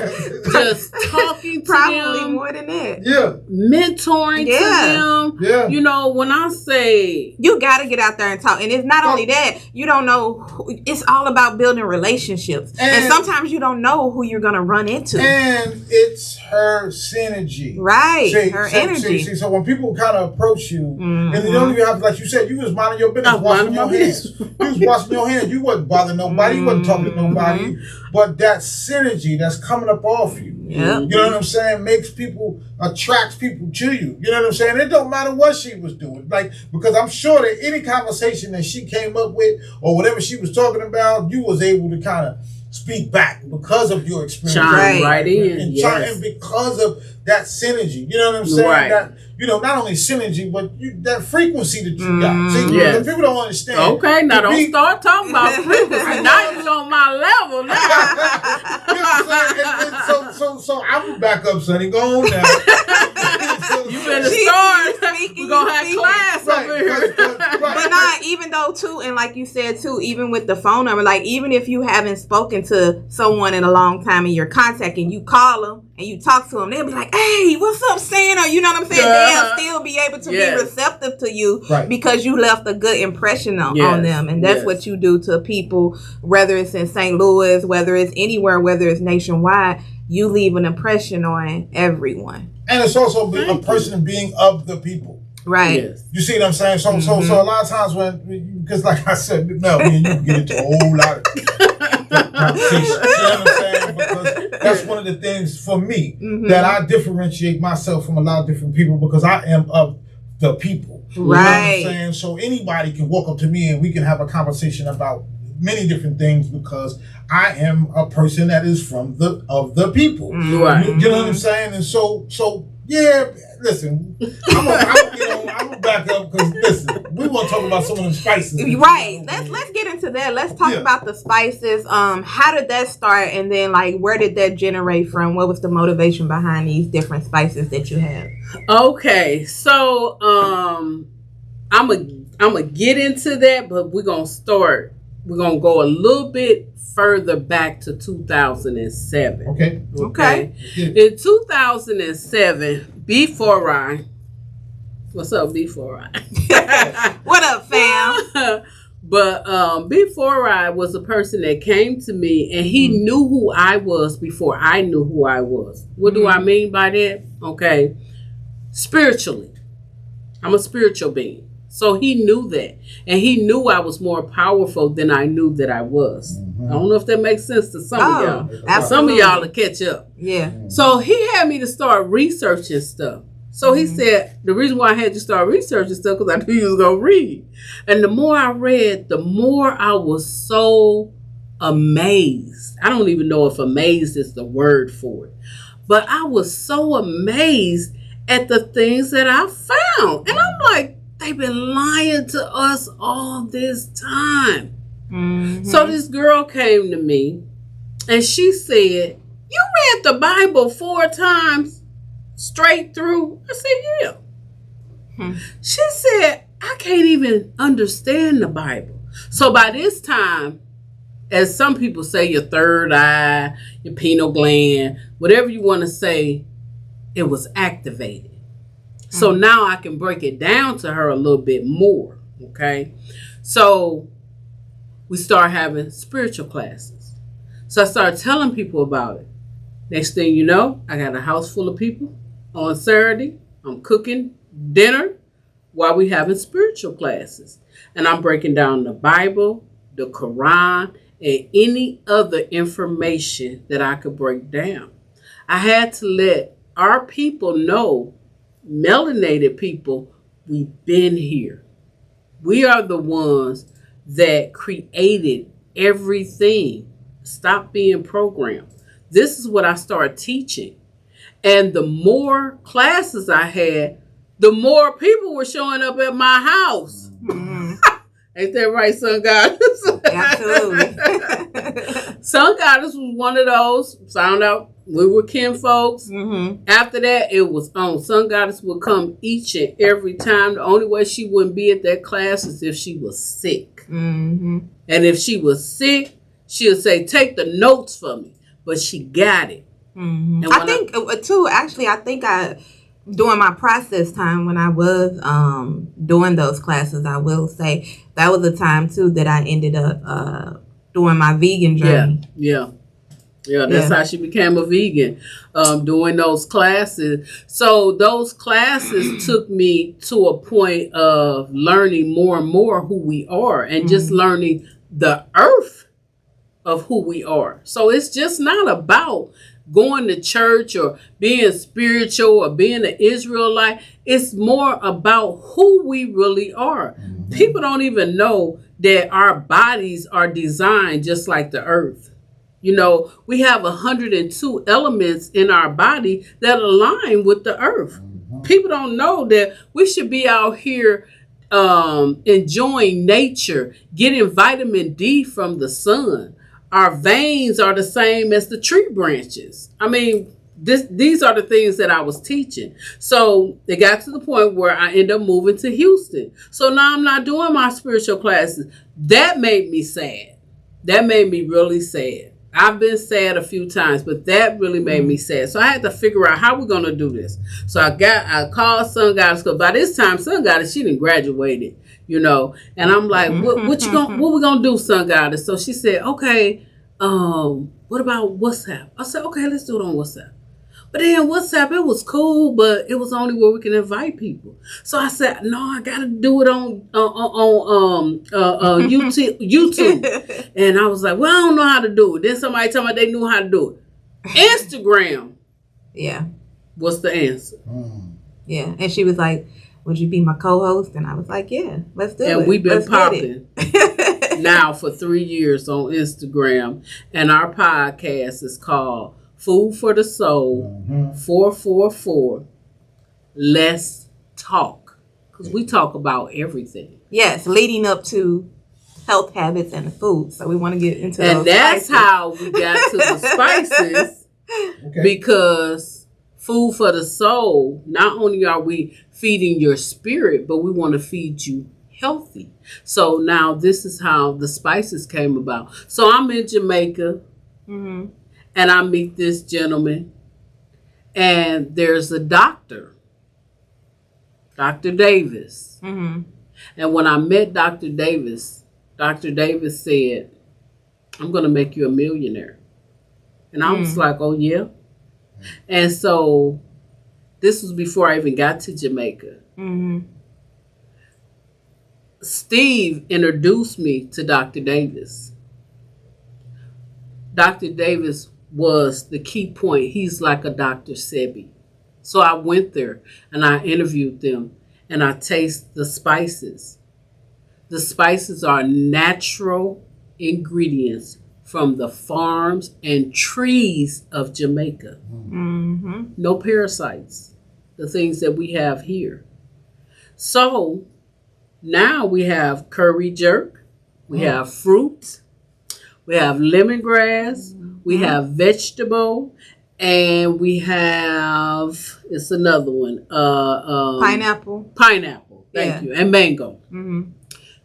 just talking to probably them, more than that. Mentoring to them. You know, when I say you got to get out there and talk, and it's not only that, you don't know. It's all about building relationships, and sometimes you don't know who you're gonna run into. And it's her synergy, her energy. So when people kind of approach you, and you don't even have, like you said, you was minding your business. Washing your hands. You was washing your hands. You wasn't bothering nobody. You wasn't talking to nobody. But that synergy that's coming up off you, you know what I'm saying, attracts people to you. You know what I'm saying? It don't matter what she was doing. Like, because I'm sure that any conversation that she came up with or whatever she was talking about, you was able to kind of speak back because of your experience. Right in. And because of that synergy. You know what I'm saying? That, you know, not only synergy, but that frequency that you got. See, because people don't understand. Okay, now don't start talking about frequency. Now you're on my level now. You know what I'm saying? So I'm gonna back up, Sonny. Go on now. You better start. We're gonna have class over here. But not even though too, and like you said too, even with the phone number, like even if you haven't spoken to someone in a long time and you're contacting, you call them and you talk to them, they'll be like, hey, what's up, Santa? You know what I'm saying? They'll still be able to be receptive to you because you left a good impression on them. And that's what you do to people, whether it's in St. Louis, whether it's anywhere, whether it's nationwide, you leave an impression on everyone. And it's also a person being of the people. Right. Yes. You see what I'm saying? So a lot of times because like I said, Mel, me and you can get into a whole lot of conversation. You know what I'm saying? Because that's one of the things for me that I differentiate myself from a lot of different people, because I am of the people. You know what I'm saying? So anybody can walk up to me and we can have a conversation about many different things, because I am a person that is of the people. Right. You know what I'm saying? And so yeah, listen, I'm gonna back up, because listen, we want to talk about some of them spices. Right. Let's get into that. Let's talk about the spices. How did that start, and then like where did that generate from? What was the motivation behind these different spices that you have? Okay, so I'm a get into that, but we're gonna go a little bit further back to 2007. Okay. In 2007, B4I. What's up, B4I? What up, fam? But before I was a person that came to me and he knew who I was before I knew who I was. What do I mean by that? Okay. Spiritually. I'm a spiritual being. So he knew that. And he knew I was more powerful than I knew that I was. I don't know if that makes sense to some of y'all. Absolutely. Some of y'all will catch up. Yeah. So he had me to start researching stuff. So he said, the reason why I had to start researching stuff because I knew you was going to read. And the more I read, the more I was so amazed. I don't even know if amazed is the word for it. But I was so amazed at the things that I found. And I'm like, they've been lying to us all this time. So this girl came to me and she said, you read the Bible 4 times? Straight through? I said, yeah. She said, I can't even understand the Bible. So by this time, as some people say, your third eye, your pineal gland, whatever you want to say, it was activated. So now I can break it down to her a little bit more. Okay. So we start having spiritual classes. So I started telling people about it. Next thing you know, I got a house full of people. On Saturday, I'm cooking dinner while we having spiritual classes. And I'm breaking down the Bible, the Quran, and any other information that I could break down. I had to let our people know, melanated people, we've been here. We are the ones that created everything. Stop being programmed. This is what I started teaching. And the more classes I had, the more people were showing up at my house. Ain't that right, Sun Goddess? Absolutely. Sun Goddess was one of those. Found out we were kin folks. After that, it was on. Sun Goddess would come each and every time. The only way she wouldn't be at that class is if she was sick. And if she was sick, she'll say, take the notes for me. But she got it. I think too, actually, during my process time when I was doing those classes, I will say that was the time too that I ended up doing my vegan journey. Yeah, that's how she became a vegan, doing those classes. So those classes took me to a point of learning more and more who we are and just learning the earth of who we are. So it's just not about going to church or being spiritual or being an Israelite. It's more about who we really are. People don't even know that our bodies are designed just like the earth. You know, we have 102 elements in our body that align with the earth. People don't know that we should be out here enjoying nature, getting vitamin D from the sun. Our veins are the same as the tree branches. I mean, these are the things that I was teaching. So it got to the point where I ended up moving to Houston. So now I'm not doing my spiritual classes. That made me sad. That made me really sad. I've been sad a few times, but that really made me sad. So I had to figure out how we're going to do this. So I called Sun Goddess, because by this time, Sun Goddess, she done graduated. You know, and I'm like, what we gonna do, Sun Goddess? So she said, okay, what about WhatsApp? I said, okay, let's do it on WhatsApp. But then WhatsApp, it was cool, but it was only where we can invite people. So I said, no, I gotta do it on YouTube. And I was like, well, I don't know how to do it. Then somebody told me they knew how to do it. Instagram. Yeah. What's the answer? Yeah, and she was like, would you be my co-host? And I was like, yeah, let's do it. And we've been popping now for 3 years on Instagram. And our podcast is called Food for the Soul 444. Let's talk. Because we talk about everything. Yes, leading up to health habits and the food. So we want to get into those. And that's how we got to the spices. Because food for the soul, not only are we feeding your spirit, but we want to feed you healthy. So now this is how the spices came about. So I'm in Jamaica and I meet this gentleman, and there's a doctor, Dr. Davis. And when I met Dr. Davis, Dr. Davis said, I'm going to make you a millionaire. And I was like, oh, yeah? And so this was before I even got to Jamaica. Mm-hmm. Steve introduced me to Dr. Davis. Dr. Davis was the key point. He's like a Dr. Sebi. So I went there and I interviewed them and I tasted the spices. The spices are natural ingredients from the farms and trees of Jamaica. Mm-hmm. No parasites, the things that we have here. So now we have curry jerk, we have fruit, we have lemongrass, we have vegetable, and we have, it's another one. Pineapple. Pineapple, thank you, and mango. Mm-hmm.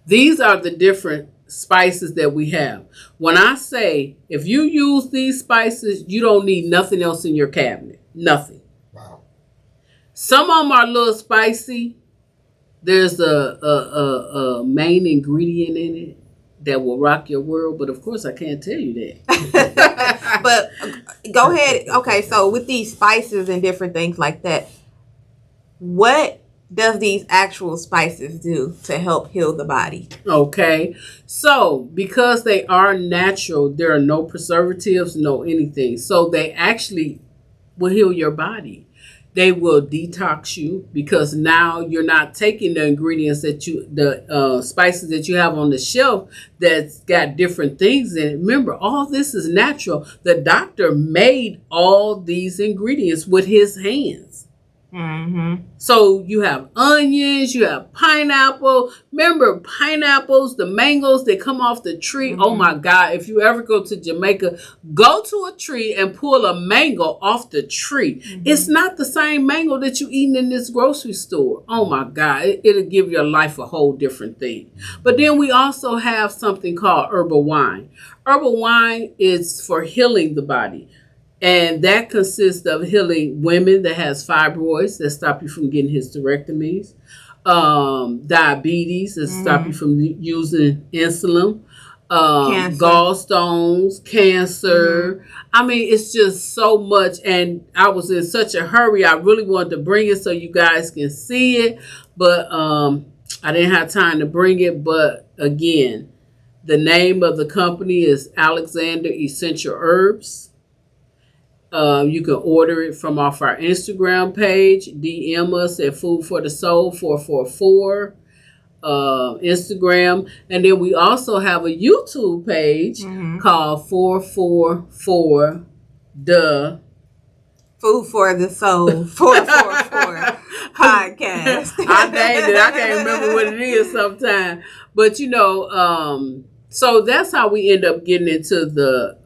These are the different spices that we have. When I say, if you use these spices, you don't need nothing else in your cabinet. Nothing. Wow. Some of them are a little spicy. There's a main ingredient in it that will rock your world, but of course I can't tell you that. But go ahead. Okay, so with these spices and different things like that, what does these actual spices do to help heal the body? Okay, so because they are natural, there are no preservatives, no anything. So they actually will heal your body. They will detox you because now you're not taking the ingredients that the spices that you have on the shelf that's got different things in it. Remember, all this is natural. The doctor made all these ingredients with his hands. Mm-hmm. So you have onions, you have pineapple. Remember, pineapples, the mangoes that come off the tree. Mm-hmm. Oh my God, if you ever go to Jamaica, go to a tree and pull a mango off the tree. Mm-hmm. It's not the same mango that you eating in this grocery store. Oh my God, it'll give your life a whole different thing. But then we also have something called herbal wine. Herbal wine is for healing the body. And that consists of healing women that has fibroids that stop you from getting hysterectomies, diabetes that stop you from using insulin, gallstones, cancer. I mean, it's just so much. And I was in such a hurry. I really wanted to bring it so you guys can see it. But I didn't have time to bring it. But again, the name of the company is Alexander Essential Herbs. You can order it from off our Instagram page. DM us at Food for the Soul 444 Instagram. And then we also have a YouTube page called 444 the Food for the Soul 444 podcast. I named it. I can't remember what it is sometimes. But so that's how we end up getting into the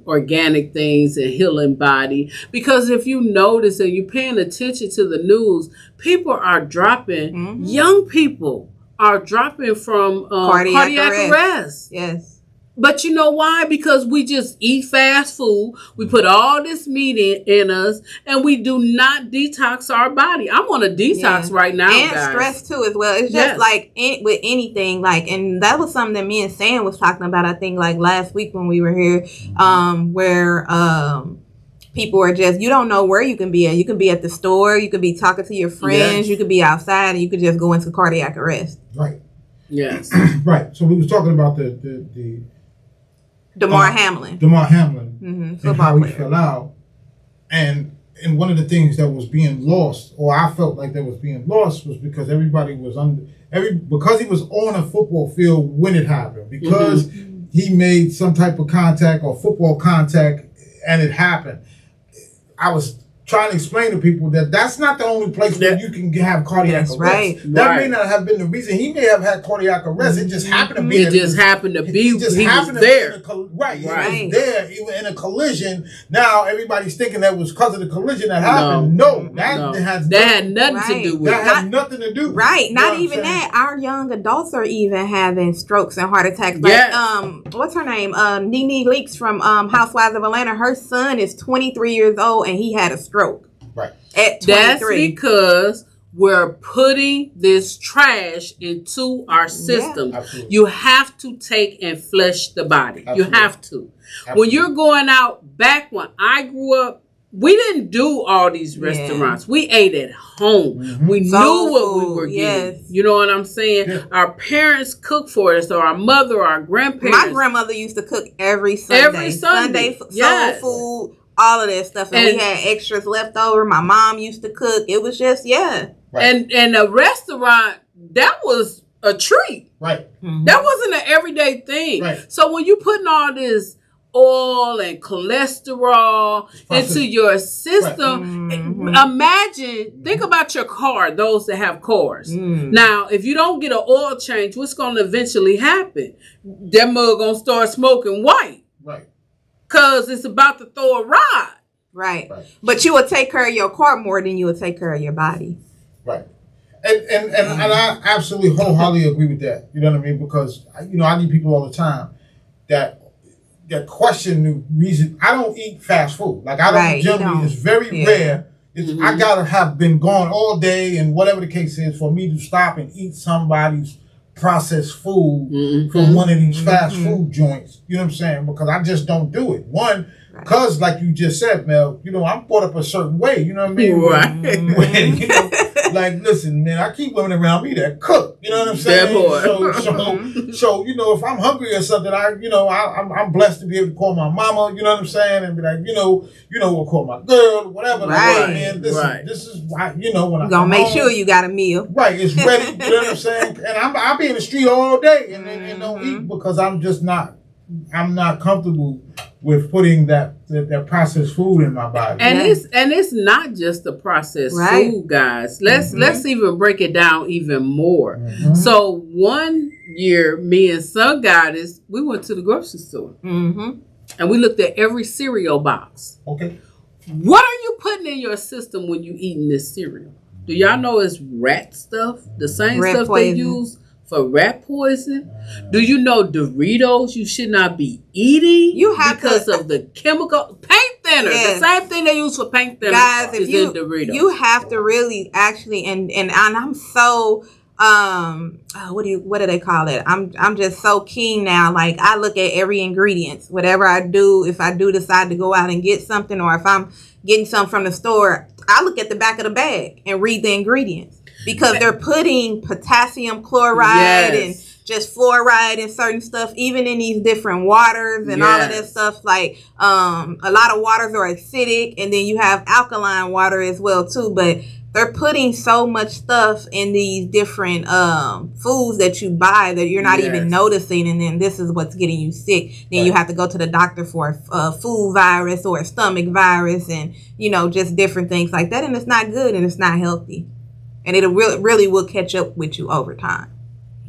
organic things and healing body. Because if you notice and you're paying attention to the news, people are dropping, young people are dropping from cardiac arrest. Yes. But you know why? Because we just eat fast food. We put all this meat in us, and we do not detox our body. I'm on a detox right now, and guys. Stress too as well. It's just like with anything, like, and that was something that me and Sam was talking about. I think like last week when we were here, where people are just, you don't know where you can be at. You can be at the store. You could be talking to your friends. You could be outside, and you could just go into cardiac arrest. Right. Yes. Right. So we was talking about the Damar Hamlin. And how he fell out. And one of the things that was being lost, or I felt like that was being lost, was because everybody was because he was on a football field when it happened. Because he made some type of contact or football contact and it happened. I was trying to explain to people that that's not the only place where you can have cardiac arrest. Right. That may not have been the reason. He may have had cardiac arrest. It just happened to be. He was there. Right. He was there. He was in a collision. Now everybody's thinking that was because of the collision that happened. That had nothing to do with it. That had nothing to do with it. Right. Not even that. Our young adults are even having strokes and heart attacks. Like, what's her name? Nene Leakes from Housewives of Atlanta. Her son is 23 years old and he had a stroke. Right. At 23. That's because we're putting this trash into our system. Yeah, you have to take and flush the body. Absolutely. You have to. Absolutely. When you're going out, back when I grew up, we didn't do all these restaurants. We ate at home. Mm-hmm. We knew what we were getting. Yes. You know what I'm saying? Yeah. Our parents cooked for us, or our mother, or our grandparents. My grandmother used to cook every Sunday. Sunday yes. soul food, all of that stuff. And we had extras left over. My mom used to cook. It was just, Right. And a restaurant, that was a treat. Right. Mm-hmm. That wasn't an everyday thing. Right. So when you putting all this oil and cholesterol into your system, imagine, think about your car, those that have cars. Now, if you don't get an oil change, what's going to eventually happen? That mug going to start smoking white. Right. Because it's about to throw a rod. Right. But you will take care of your car more than you will take care of your body. Right. And I absolutely wholeheartedly agree with that. You know what I mean? Because, I meet people all the time that question the reason. I don't eat fast food. Like, I don't generally, it's very rare. I gotta have been gone all day and whatever the case is for me to stop and eat somebody's processed food from one of these fast food joints. You know what I'm saying? Because I just don't do it. One, because like you just said, Mel, I'm brought up a certain way. You know what I mean? Right. When, like, listen, man, I keep women around me that cook. You know what I'm saying? So if I'm hungry or something, I'm blessed to be able to call my mama. You know what I'm saying? And be like, we'll call my girl, whatever. Right. Like, man, listen, this is why, when I gonna make home, sure you got a meal. Right, it's ready. You know what I'm saying? And I'll be in the street all day and don't eat because I'm not comfortable with putting that processed food in my body. And it's not just the processed food, guys. Let's even break it down even more. So one year, me and Sun Goddess, we went to the grocery store and we looked at every cereal box. Okay. What are you putting in your system when you eating this cereal? Do y'all know it's rat stuff? The same rat stuff poison. they use for rat poison? Do you know Doritos you should not be eating because of the chemical paint thinner? Yes. The same thing they use for paint thinner Guys, is in Doritos. You have to really actually and I'm so what do they call it? I'm just so keen now. Like, I look at every ingredient. Whatever I do, if I do decide to go out and get something, or if I'm getting something from the store, I look at the back of the bag and read the ingredients. Because they're putting potassium chloride and just fluoride and certain stuff, even in these different waters and all of that stuff. Like, a lot of waters are acidic, and then you have alkaline water as well too. But they're putting so much stuff in these different foods that you buy that you're not even noticing, and then this is what's getting you sick. Then you have to go to the doctor for a food virus or a stomach virus, and just different things like that. And it's not good, and it's not healthy. And it really will catch up with you over time.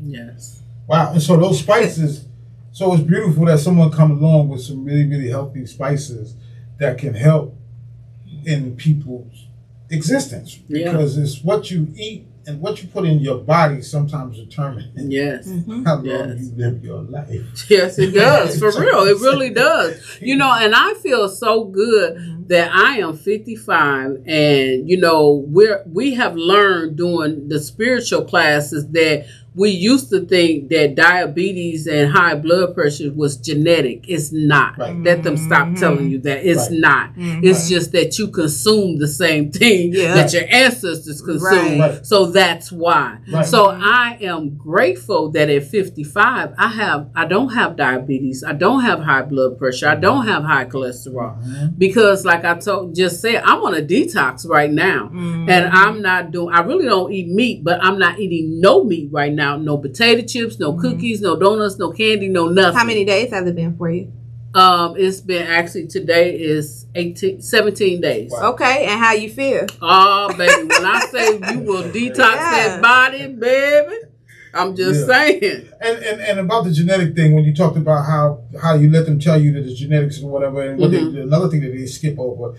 Yes. Wow. And so those spices, so it's beautiful that someone comes along with some really, really healthy spices that can help in people's existence. Because it's what you eat and what you put in your body sometimes determine how long you live your life. Yes, it does. For real. It really does. And I feel so good that I am 55 and, we have learned during the spiritual classes that we used to think that diabetes and high blood pressure was genetic. It's not. Right. Let them stop telling you that. It's not. It's just that you consume the same thing that your ancestors consumed. Right. So that's why. Right. So I am grateful that at 55, I don't have diabetes. I don't have high blood pressure. I don't have high cholesterol. Because like I just said, I'm on a detox right now. And I really don't eat meat, but I'm not eating no meat right now. No potato chips, no cookies, no donuts, no candy, no nothing. How many days has it been for you? It's been actually, today is 17 days. Wow. Okay, and how you feel? Oh, baby, when I say you will detox that body, baby, I'm just saying. And about the genetic thing, when you talked about how you let them tell you that it's genetics and whatever, and another thing that they skip over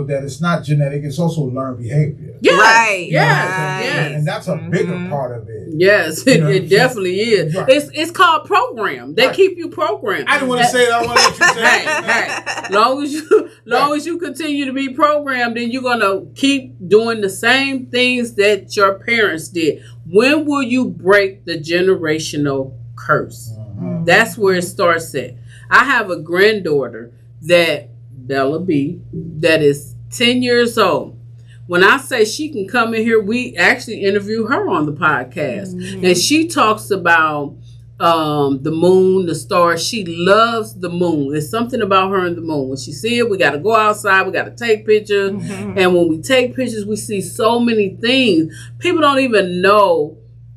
that it's not genetic, it's also learned behavior. Yeah. Right. Yes. And that's a bigger part of it. Yes, it definitely is. Right. It's called program. They keep you programmed. I didn't want to say it. I want to let you say it. Hey, Long as you continue to be programmed, then you're going to keep doing the same things that your parents did. When will you break the generational curse? Mm-hmm. That's where it starts at. I have a granddaughter Bella B, that is 10 years old. When I say she can come in here, we actually interview her on the podcast. Mm-hmm. And she talks about the moon, the stars. She loves the moon. There's something about her and the moon. When she see it, we got to go outside. We got to take pictures. Mm-hmm. And when we take pictures, we see so many things. People don't even know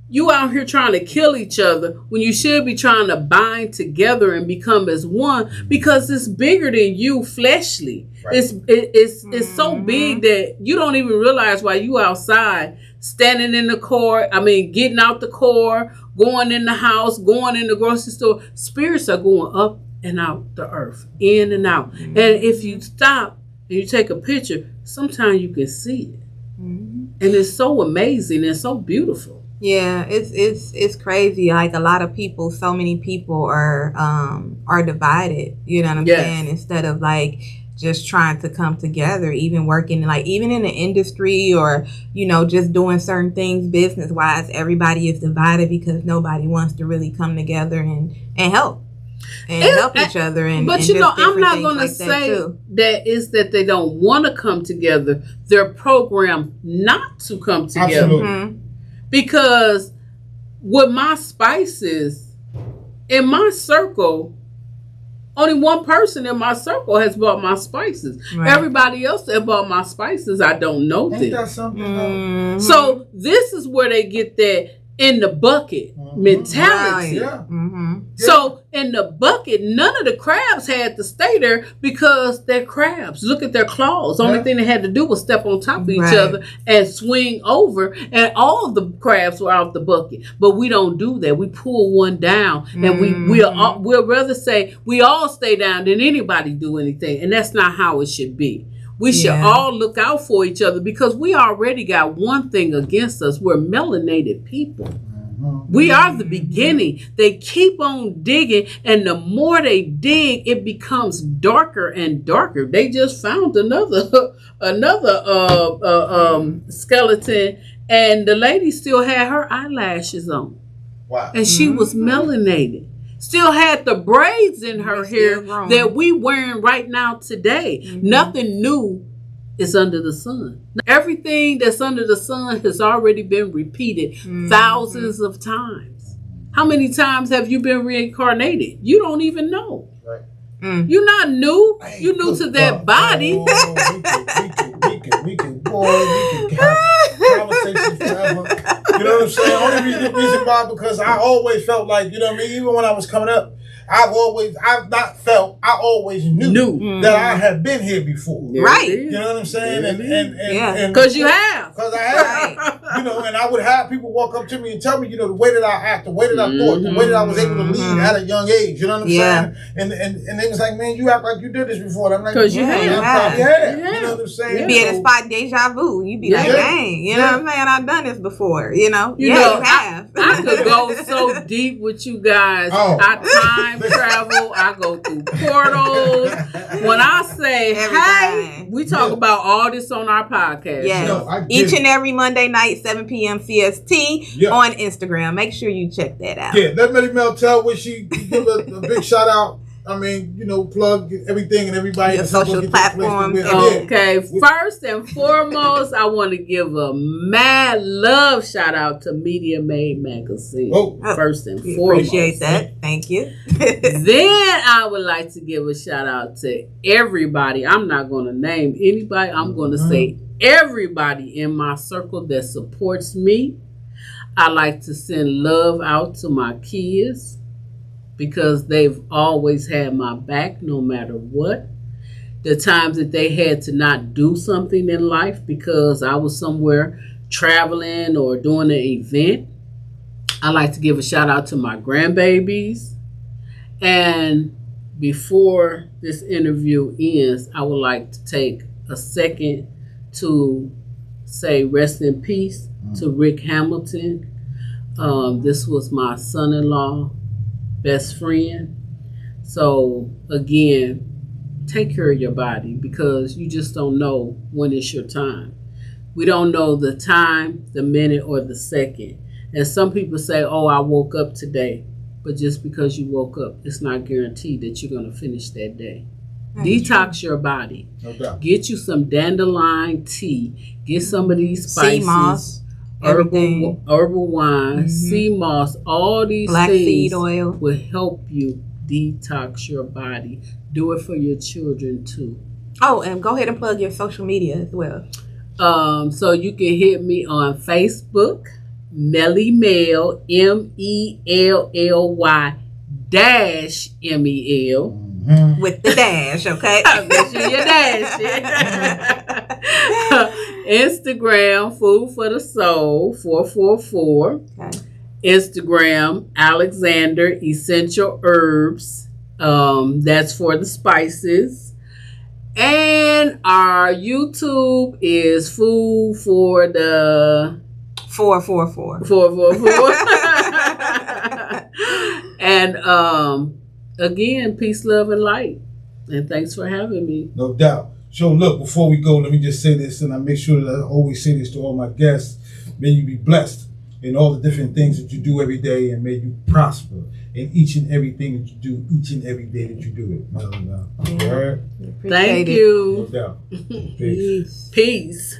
you out here trying to kill each other when you should be trying to bind together and become as one, because it's bigger than you fleshly. Right. It's so big that you don't even realize why you outside standing in the car. I mean, getting out the car, going in the house, going in the grocery store. Spirits are going up and out the earth, in and out. Mm-hmm. And if you stop and you take a picture, sometimes you can see it. Mm-hmm. And it's so amazing and so beautiful. Yeah, it's crazy. Like, a lot of people, so many people are divided. You know what I'm saying? Instead of like just trying to come together, even working, like even in the industry, or just doing certain things business wise, everybody is divided because nobody wants to really come together and help. And help each other. But I'm not going to say that is that they don't want to come together. They're programmed not to come together. Absolutely. Mm-hmm. Because with my spices, in my circle, only one person in my circle has bought my spices. Right. Everybody else that bought my spices, I don't know them. Ain't that something? Mm-hmm. So this is where they get that in the bucket mentality. Right. Yeah. Mm-hmm. So in the bucket, none of the crabs had to stay there because they're crabs. Look at their claws. The only thing they had to do was step on top of each other and swing over, and all of the crabs were out the bucket. But we don't do that. We pull one down, and we'll rather say we all stay down than anybody do anything, and that's not how it should be. We should all look out for each other, because we already got one thing against us. We're melanated people. Mm-hmm. We are the beginning. They keep on digging, and the more they dig, it becomes darker and darker. They just found another skeleton, and the lady still had her eyelashes on. Wow. And she was melanated. Still had the braids in her hair that we wearing right now today. Mm-hmm. Nothing new is under the sun. Everything that's under the sun has already been repeated thousands of times. How many times have you been reincarnated? You don't even know. Right. You're not new. You're new to that body. We can have conversations forever. You know what I'm saying? Only reason why, because I always felt like, even when I was coming up, I always knew that I had been here before. Right. You know what I'm saying? And because you have. Because I have. And I would have people walk up to me and tell me, the way that I act, the way that I thought, the way that I was able to lead at a young age. You know what I'm saying? And they was like, man, you act like you did this before. And I'm like, because you have. You know what I'm saying? You be at a spot, deja vu. You be like, dang, you know what I'm saying? I've done this before. You have. I could go so deep with you guys. I time travel. I go through portals. When I say, hey, we talk about all this on our podcast. Yes. Each and every Monday night, 7 p.m. CST on Instagram. Make sure you check that out. Yeah, let Melly-Mel tell what she give a big shout out. I mean, plug everything and everybody. Your social platforms. Okay, first and foremost, I want to give a mad love shout out to Media Made Magazine. First and foremost. Appreciate that. Thank you. Then I would like to give a shout out to everybody. I'm not going to name anybody. I'm going to say everybody in my circle that supports me. I like to send love out to my kids, because they've always had my back no matter what. The times that they had to not do something in life because I was somewhere traveling or doing an event, I like to give a shout out to my grandbabies. And before this interview ends, I would like to take a second to say rest in peace to Rick Hamilton. This was my son-in-law, best friend. So again, take care of your body, because you just don't know when it's your time. We don't know the time, the minute, or the second. And some people say, oh, I woke up today. But just because you woke up, it's not guaranteed that you're going to finish that day. Detox your body. No doubt. Get you some dandelion tea. Get some of these spices. Sea moss. Herbal wine, sea moss. All these black things seed oil will help you detox your body. Do it for your children too. Oh, and go ahead and plug your social media as well. So you can hit me on Facebook, Melly-Mel, MELLY-MEL. With the dash, okay? Make sure you dash it. Instagram, Food for the Soul, 444. Okay. Instagram, Alexander Essential Herbs. That's for the spices. And our YouTube is Food for the 444. 444. And again, peace, love, and light. And thanks for having me. No doubt. So look, before we go, let me just say this, and I make sure that I always say this to all my guests. May you be blessed in all the different things that you do every day, and may you prosper in each and everything that you do each and every day that you do it. No. All right? Thank you. No doubt. Peace. Peace.